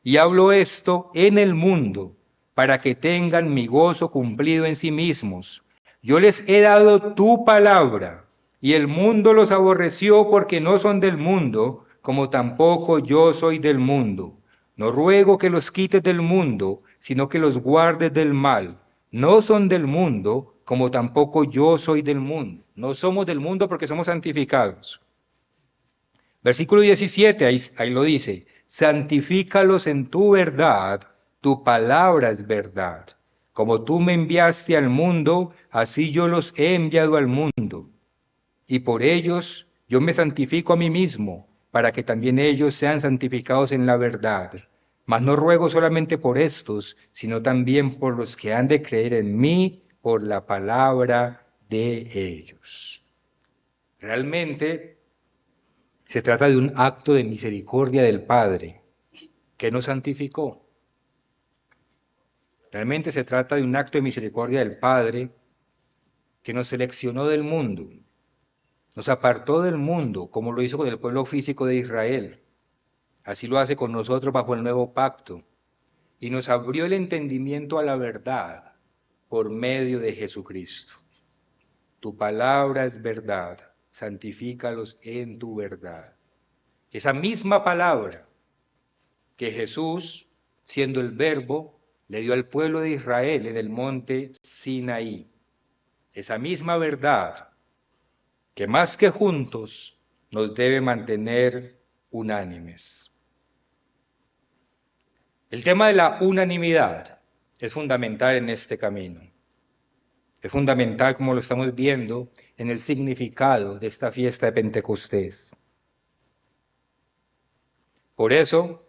y hablo esto en el mundo, para que tengan mi gozo cumplido en sí mismos. Yo les he dado tu palabra, y el mundo los aborreció porque no son del mundo, como tampoco yo soy del mundo. No ruego que los quites del mundo, sino que los guardes del mal. No son del mundo, como tampoco yo soy del mundo. No somos del mundo porque somos santificados. Versículo 17, ahí lo dice. Santifícalos en tu verdad, tu palabra es verdad. Como tú me enviaste al mundo, así yo los he enviado al mundo. Y por ellos yo me santifico a mí mismo, para que también ellos sean santificados en la verdad. Mas no ruego solamente por estos, sino también por los que han de creer en mí por la palabra de ellos. Realmente se trata de un acto de misericordia del Padre que nos santificó. Realmente se trata de un acto de misericordia del Padre que nos seleccionó del mundo, nos apartó del mundo, como lo hizo con el pueblo físico de Israel. Así lo hace con nosotros bajo el nuevo pacto. Y nos abrió el entendimiento a la verdad por medio de Jesucristo. Tu palabra es verdad, santifícalos en tu verdad. Esa misma palabra que Jesús, siendo el Verbo, le dio al pueblo de Israel en el monte Sinaí. Esa misma verdad que más que juntos nos debe mantener unánimes. El tema de la unanimidad es fundamental en este camino. Es fundamental, como lo estamos viendo, en el significado de esta fiesta de Pentecostés. Por eso,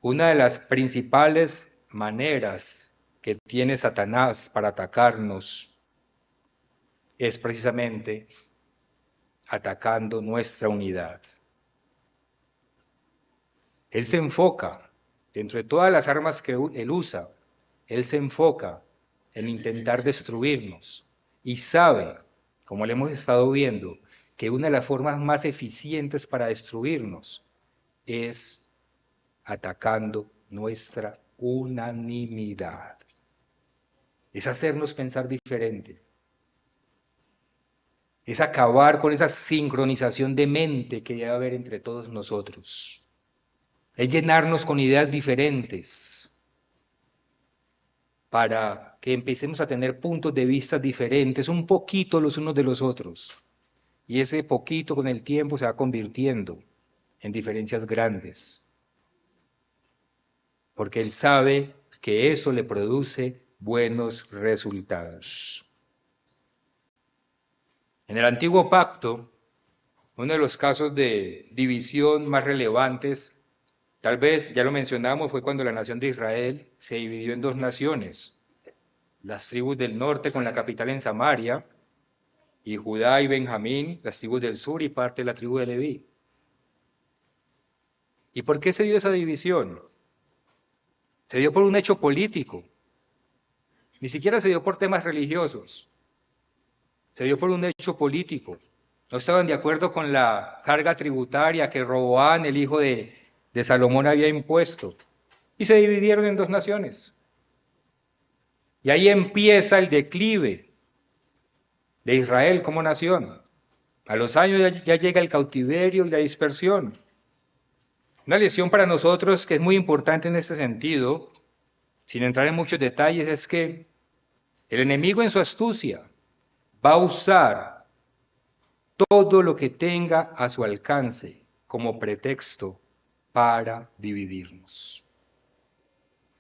una de las principales maneras que tiene Satanás para atacarnos es precisamente atacando nuestra unidad. Él se enfoca, dentro de todas las armas que él usa, él se enfoca en intentar destruirnos y sabe, como le hemos estado viendo, que una de las formas más eficientes para destruirnos es atacando nuestra unanimidad. Es hacernos pensar diferente. Es acabar con esa sincronización de mente que debe haber entre todos nosotros. Es llenarnos con ideas diferentes para que empecemos a tener puntos de vista diferentes, un poquito los unos de los otros. Y ese poquito con el tiempo se va convirtiendo en diferencias grandes. Porque él sabe que eso le produce buenos resultados. En el Antiguo Pacto, uno de los casos de división más relevantes, tal vez ya lo mencionamos, fue cuando la nación de Israel se dividió en dos naciones. Las tribus del norte con la capital en Samaria, y Judá y Benjamín, las tribus del sur y parte de la tribu de Leví. ¿Y por qué se dio esa división? Se dio por un hecho político. Ni siquiera se dio por temas religiosos. Se dio por un hecho político. No estaban de acuerdo con la carga tributaria que Roboán, el hijo de Salomón, había impuesto. Y se dividieron en dos naciones. Y ahí empieza el declive de Israel como nación. A los años ya llega el cautiverio y la dispersión. Una lección para nosotros que es muy importante en este sentido, sin entrar en muchos detalles, es que el enemigo en su astucia va a usar todo lo que tenga a su alcance como pretexto para dividirnos.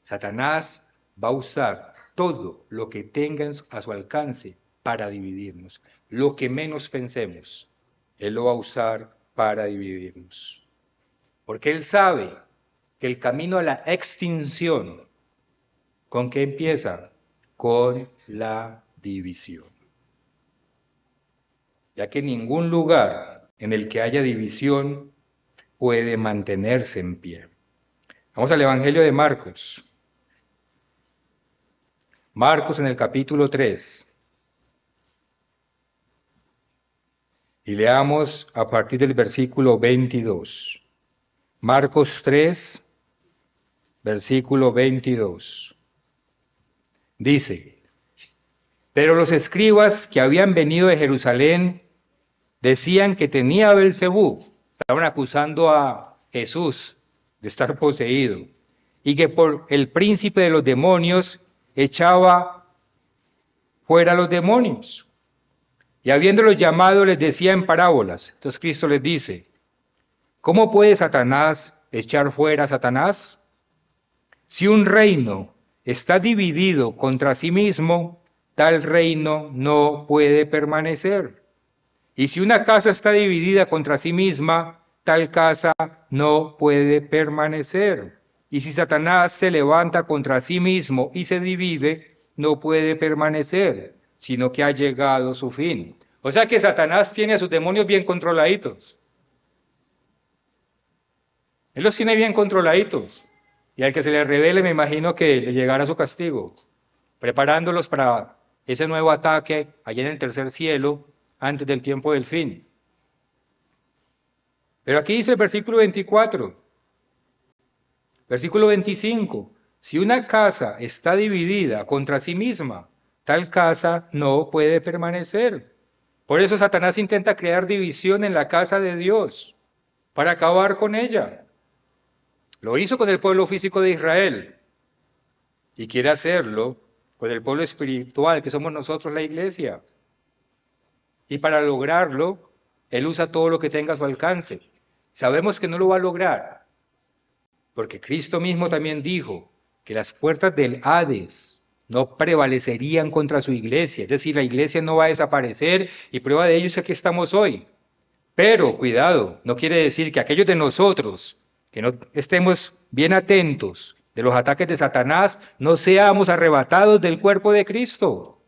Satanás va a usar todo lo que tenga a su alcance para dividirnos. Lo que menos pensemos, él lo va a usar para dividirnos. Porque él sabe que el camino a la extinción, ¿con qué empieza? Con la división. Ya que ningún lugar en el que haya división puede mantenerse en pie. Vamos al Evangelio de Marcos. Marcos en el capítulo 3. Y leamos a partir del versículo 22. Marcos 3, versículo 22. Dice: pero los escribas que habían venido de Jerusalén decían que tenía Belzebú, estaban acusando a Jesús de estar poseído y que por el príncipe de los demonios echaba fuera a los demonios. Y habiéndolos llamado les decía en parábolas. Entonces Cristo les dice, ¿cómo puede Satanás echar fuera a Satanás? Si un reino está dividido contra sí mismo, tal reino no puede permanecer. Y si una casa está dividida contra sí misma, tal casa no puede permanecer. Y si Satanás se levanta contra sí mismo y se divide, no puede permanecer, sino que ha llegado su fin. O sea que Satanás tiene a sus demonios bien controladitos. Él los tiene bien controladitos. Y al que se le revele, me imagino que le llegará su castigo, preparándolos para ese nuevo ataque allá en el tercer cielo, antes del tiempo del fin. Pero aquí dice el versículo 24, versículo 25, si una casa está dividida contra sí misma, tal casa no puede permanecer. Por eso Satanás intenta crear división en la casa de Dios, para acabar con ella. Lo hizo con el pueblo físico de Israel y quiere hacerlo con el pueblo espiritual, que somos nosotros, la iglesia. Y para lograrlo, Él usa todo lo que tenga a su alcance. Sabemos que no lo va a lograr, porque Cristo mismo también dijo que las puertas del Hades no prevalecerían contra su iglesia. Es decir, la iglesia no va a desaparecer y prueba de ello es que aquí estamos hoy. Pero, cuidado, no quiere decir que aquellos de nosotros que no estemos bien atentos de los ataques de Satanás, no seamos arrebatados del cuerpo de Cristo.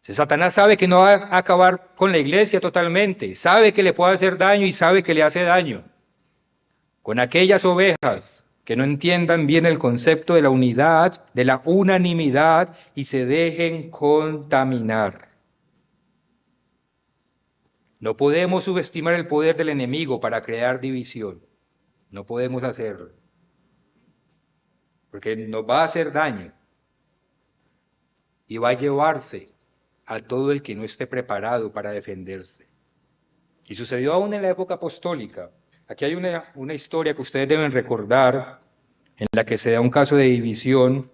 Si Satanás sabe que no va a acabar con la iglesia totalmente, sabe que le puede hacer daño y sabe que le hace daño. Con aquellas ovejas que no entiendan bien el concepto de la unidad, de la unanimidad y se dejen contaminar. No podemos subestimar el poder del enemigo para crear división. No podemos hacerlo. Porque nos va a hacer daño. Y va a llevarse a todo el que no esté preparado para defenderse. Y sucedió aún en la época apostólica. Aquí hay una historia que ustedes deben recordar, en la que se da un caso de división.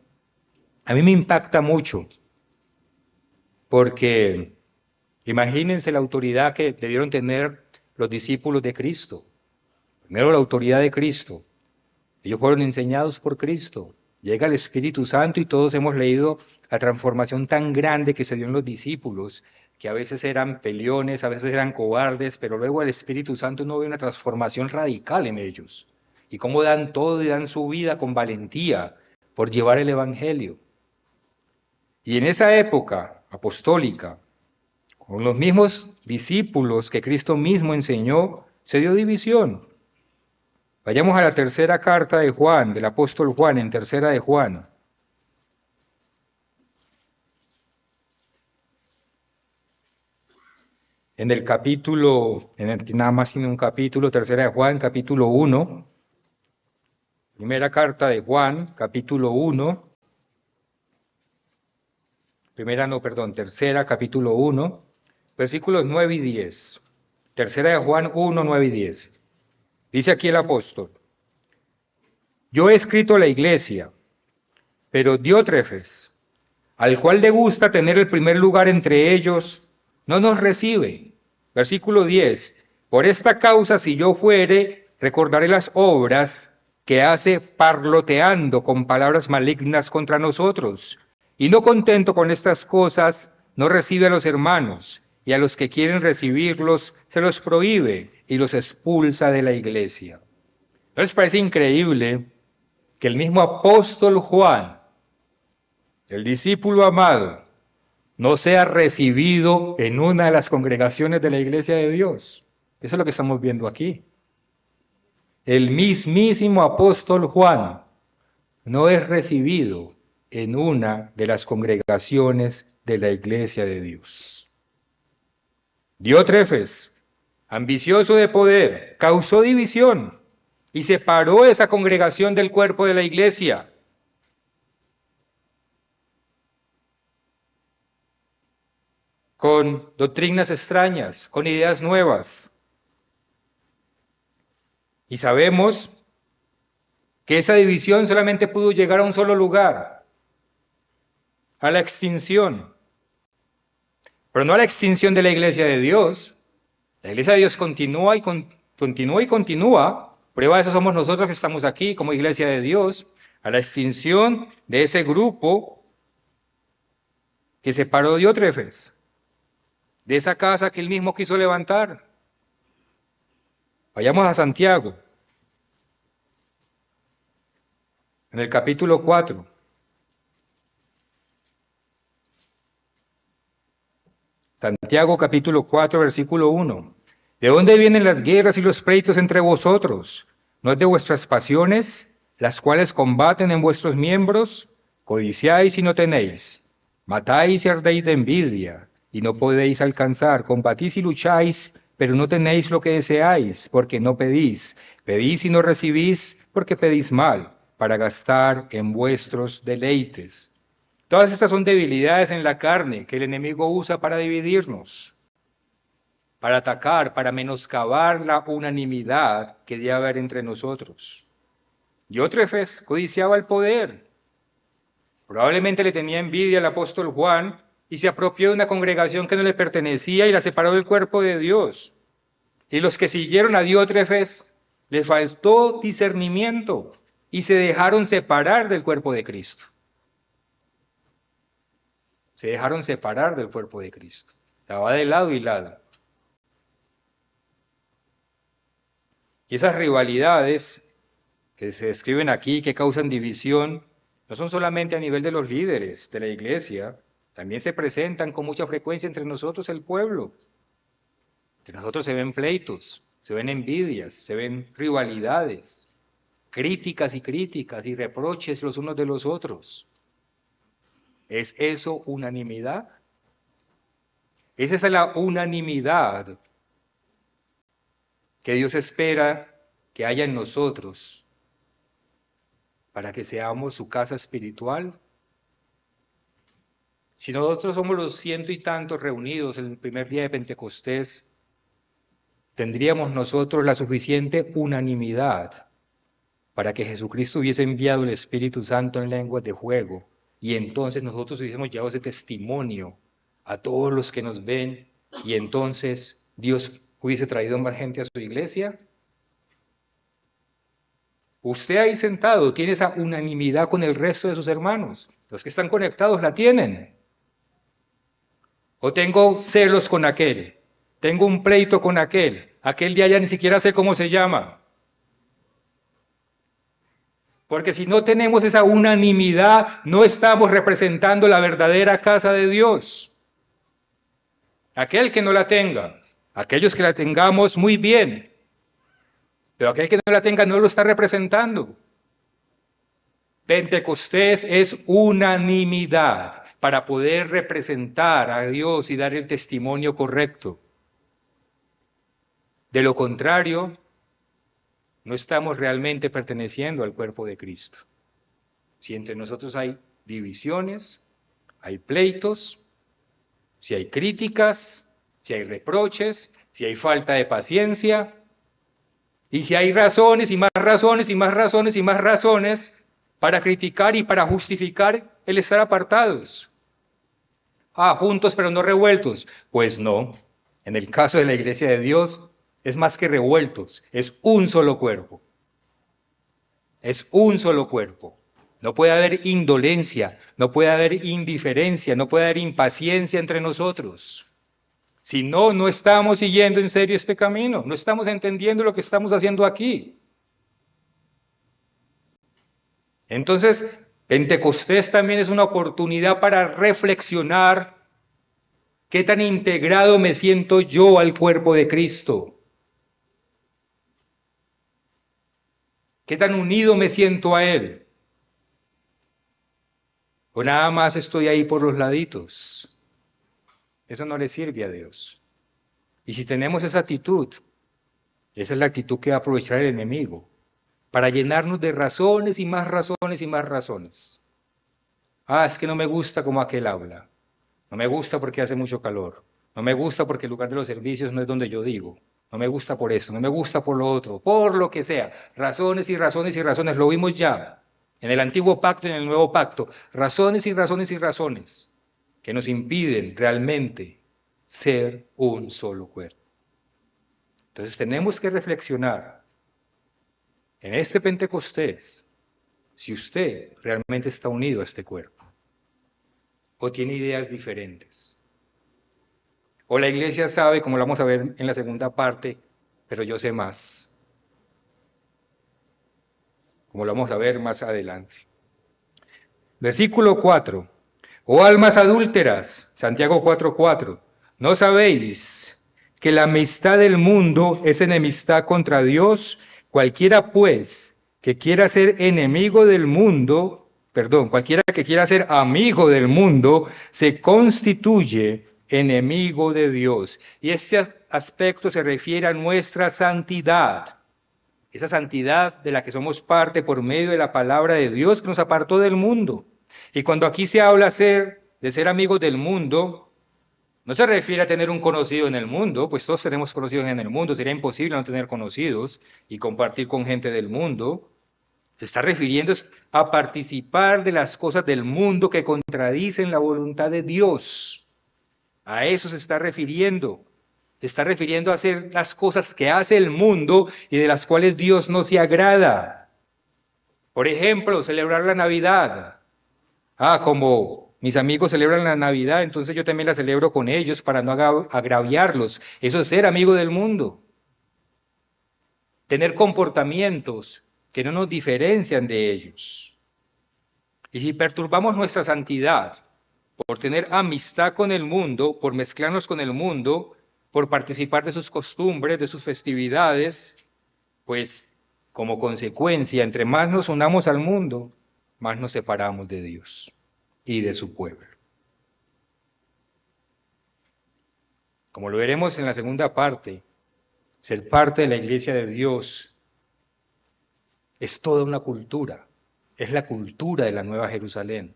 A mí me impacta mucho, porque imagínense la autoridad que debieron tener los discípulos de Cristo. Primero la autoridad de Cristo. Ellos fueron enseñados por Cristo. Llega el Espíritu Santo y todos hemos leído la transformación tan grande que se dio en los discípulos, que a veces eran peleones, a veces eran cobardes, pero luego el Espíritu Santo uno ve una transformación radical en ellos. Y cómo dan todo y dan su vida con valentía por llevar el Evangelio. Y en esa época apostólica, con los mismos discípulos que Cristo mismo enseñó, se dio división. Vayamos a la tercera carta de Juan, del apóstol Juan, en tercera de Juan. En el capítulo, nada más sino un capítulo, tercera de Juan, capítulo 1. Primera carta de Juan, capítulo 1. Tercera, capítulo 1, versículos 9 y 10. Tercera de Juan 1, 9 y 10. Dice aquí el apóstol, yo he escrito a la iglesia, pero Diótrefes, al cual le gusta tener el primer lugar entre ellos, no nos recibe. Versículo 10, por esta causa si yo fuere, recordaré las obras que hace parloteando con palabras malignas contra nosotros. Y no contento con estas cosas, no recibe a los hermanos, y a los que quieren recibirlos se los prohíbe y los expulsa de la iglesia. ¿No les parece increíble que el mismo apóstol Juan, el discípulo amado, no sea recibido en una de las congregaciones de la iglesia de Dios? Eso es lo que estamos viendo aquí. El mismísimo apóstol Juan no es recibido en una de las congregaciones de la iglesia de Dios. Diótrefes, ambicioso de poder, causó división y separó esa congregación del cuerpo de la iglesia. Con doctrinas extrañas, con ideas nuevas. Y sabemos que esa división solamente pudo llegar a un solo lugar, a la extinción. Pero no a la extinción de la iglesia de Dios. La iglesia de Dios continúa y continúa y continúa. Prueba de eso somos nosotros que estamos aquí como iglesia de Dios. A la extinción de ese grupo que se paró Diótrefes, de esa casa que él mismo quiso levantar. Vayamos a Santiago, en el capítulo 4. Santiago capítulo 4, versículo 1. ¿De dónde vienen las guerras y los pleitos entre vosotros? ¿No es de vuestras pasiones, las cuales combaten en vuestros miembros? Codiciáis y no tenéis, matáis y ardéis de envidia, y no podéis alcanzar, combatís y lucháis, pero no tenéis lo que deseáis, porque no pedís. Pedís y no recibís, porque pedís mal, para gastar en vuestros deleites. Todas estas son debilidades en la carne que el enemigo usa para dividirnos, para atacar, para menoscabar la unanimidad que debe haber entre nosotros. Diótrefes codiciaba el poder. Probablemente le tenía envidia al apóstol Juan y se apropió de una congregación que no le pertenecía y la separó del cuerpo de Dios. Y los que siguieron a Diótrefes les faltó discernimiento y se dejaron separar del cuerpo de Cristo. Se dejaron separar del cuerpo de Cristo. Estaba de lado y lado. Y esas rivalidades que se describen aquí, que causan división, no son solamente a nivel de los líderes de la iglesia, también se presentan con mucha frecuencia entre nosotros el pueblo. Entre nosotros se ven pleitos, se ven envidias, se ven rivalidades, críticas y reproches los unos de los otros. ¿Es eso unanimidad? Esa es la unanimidad que Dios espera que haya en nosotros para que seamos su casa espiritual. Si nosotros somos los ciento y tantos reunidos en el primer día de Pentecostés, tendríamos nosotros la suficiente unanimidad para que Jesucristo hubiese enviado el Espíritu Santo en lenguas de fuego y entonces nosotros hubiésemos llevado ese testimonio a todos los que nos ven y entonces Dios hubiese traído más gente a su iglesia. Usted ahí sentado tiene esa unanimidad con el resto de sus hermanos. Los que están conectados la tienen. O tengo celos con aquel, tengo un pleito con aquel de allá ni siquiera sé cómo se llama. Porque si no tenemos esa unanimidad, no estamos representando la verdadera casa de Dios. Aquel que no la tenga, aquellos que la tengamos muy bien, pero aquel que no la tenga no lo está representando. Pentecostés es unanimidad para poder representar a Dios y dar el testimonio correcto. De lo contrario, no estamos realmente perteneciendo al cuerpo de Cristo. Si entre nosotros hay divisiones, hay pleitos, si hay críticas, si hay reproches, si hay falta de paciencia, y si hay razones y más razones y más razones y más razones para criticar y para justificar el estar apartados. Juntos pero no revueltos. Pues no, en el caso de la iglesia de Dios es más que revueltos, es un solo cuerpo. Es un solo cuerpo. No puede haber indolencia, no puede haber indiferencia, no puede haber impaciencia entre nosotros. Si no, no estamos siguiendo en serio este camino, no estamos entendiendo lo que estamos haciendo aquí. Entonces, Pentecostés también es una oportunidad para reflexionar qué tan integrado me siento yo al cuerpo de Cristo. ¿Qué tan unido me siento a Él? O nada más estoy ahí por los laditos. Eso no le sirve a Dios. Y si tenemos esa actitud, esa es la actitud que va a aprovechar el enemigo para llenarnos de razones y más razones y más razones. Es que no me gusta como aquel habla. No me gusta porque hace mucho calor. No me gusta porque el lugar de los servicios no es donde yo digo. No me gusta por esto, no me gusta por lo otro, por lo que sea. Razones y razones y razones, lo vimos ya en el antiguo pacto y en el nuevo pacto. Razones y razones y razones que nos impiden realmente ser un solo cuerpo. Entonces tenemos que reflexionar en este Pentecostés si usted realmente está unido a este cuerpo o tiene ideas diferentes. O la iglesia sabe, como lo vamos a ver en la segunda parte, pero yo sé más. Como lo vamos a ver más adelante. Versículo 4. Oh almas adúlteras, Santiago 4:4. ¿No sabéis que la amistad del mundo es enemistad contra Dios? Cualquiera pues que quiera ser enemigo del mundo, cualquiera que quiera ser amigo del mundo, se constituye enemigo de Dios. Y este aspecto se refiere a nuestra santidad. Esa santidad de la que somos parte por medio de la palabra de Dios que nos apartó del mundo. Y cuando aquí se habla de ser amigos del mundo, no se refiere a tener un conocido en el mundo, pues todos tenemos conocidos en el mundo, sería imposible no tener conocidos y compartir con gente del mundo. Se está refiriendo a participar de las cosas del mundo que contradicen la voluntad de Dios. A eso se está refiriendo. Se está refiriendo a hacer las cosas que hace el mundo y de las cuales Dios no se agrada. Por ejemplo, celebrar la Navidad. Como mis amigos celebran la Navidad, entonces yo también la celebro con ellos para no agraviarlos. Eso es ser amigo del mundo. Tener comportamientos que no nos diferencian de ellos. Y si perturbamos nuestra santidad por tener amistad con el mundo, por mezclarnos con el mundo, por participar de sus costumbres, de sus festividades, pues como consecuencia, entre más nos unamos al mundo, más nos separamos de Dios y de su pueblo. Como lo veremos en la segunda parte, ser parte de la iglesia de Dios es toda una cultura, es la cultura de la Nueva Jerusalén.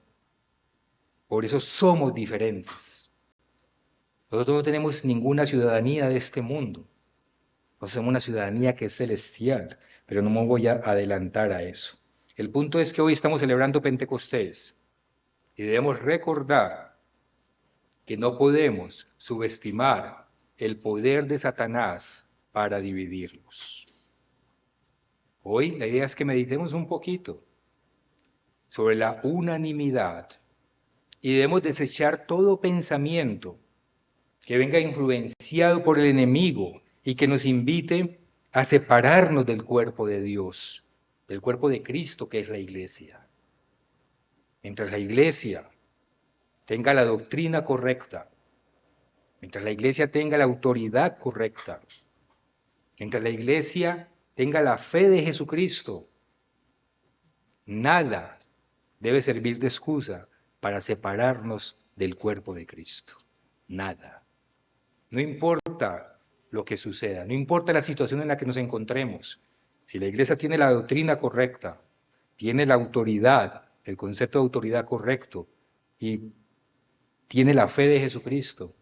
Por eso somos diferentes. Nosotros no tenemos ninguna ciudadanía de este mundo. Nosotros somos una ciudadanía que es celestial, pero no me voy a adelantar a eso. El punto es que hoy estamos celebrando Pentecostés y debemos recordar que no podemos subestimar el poder de Satanás para dividirnos. Hoy la idea es que meditemos un poquito sobre la unanimidad y debemos desechar todo pensamiento que venga influenciado por el enemigo y que nos invite a separarnos del cuerpo de Dios, del cuerpo de Cristo que es la iglesia. Mientras la iglesia tenga la doctrina correcta, mientras la iglesia tenga la autoridad correcta, mientras la iglesia tenga la fe de Jesucristo, nada debe servir de excusa para separarnos del cuerpo de Cristo. Nada. No importa lo que suceda, no importa la situación en la que nos encontremos. Si la iglesia tiene la doctrina correcta, tiene la autoridad, el concepto de autoridad correcto y tiene la fe de Jesucristo,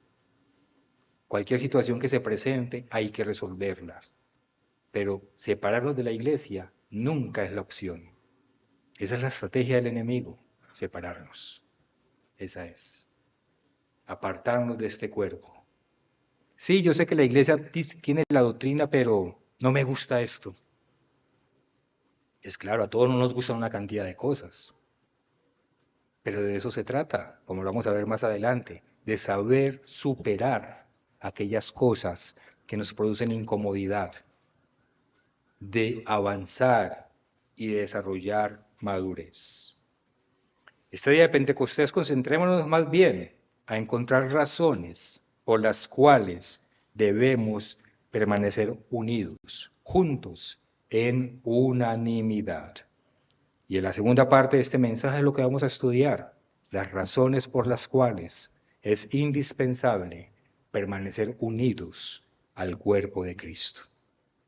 cualquier situación que se presente hay que resolverla. Pero separarnos de la iglesia nunca es la opción. Esa es la estrategia del enemigo, separarnos. Esa es. Apartarnos de este cuerpo. Sí, yo sé que la iglesia tiene la doctrina, pero no me gusta esto. Es claro, a todos no nos gustan una cantidad de cosas. Pero de eso se trata, como lo vamos a ver más adelante, de saber superar aquellas cosas que nos producen incomodidad, de avanzar y de desarrollar madurez. Este día de Pentecostés concentrémonos más bien a encontrar razones por las cuales debemos permanecer unidos, juntos, en unanimidad. Y en la segunda parte de este mensaje es lo que vamos a estudiar, las razones por las cuales es indispensable permanecer unidos al cuerpo de Cristo.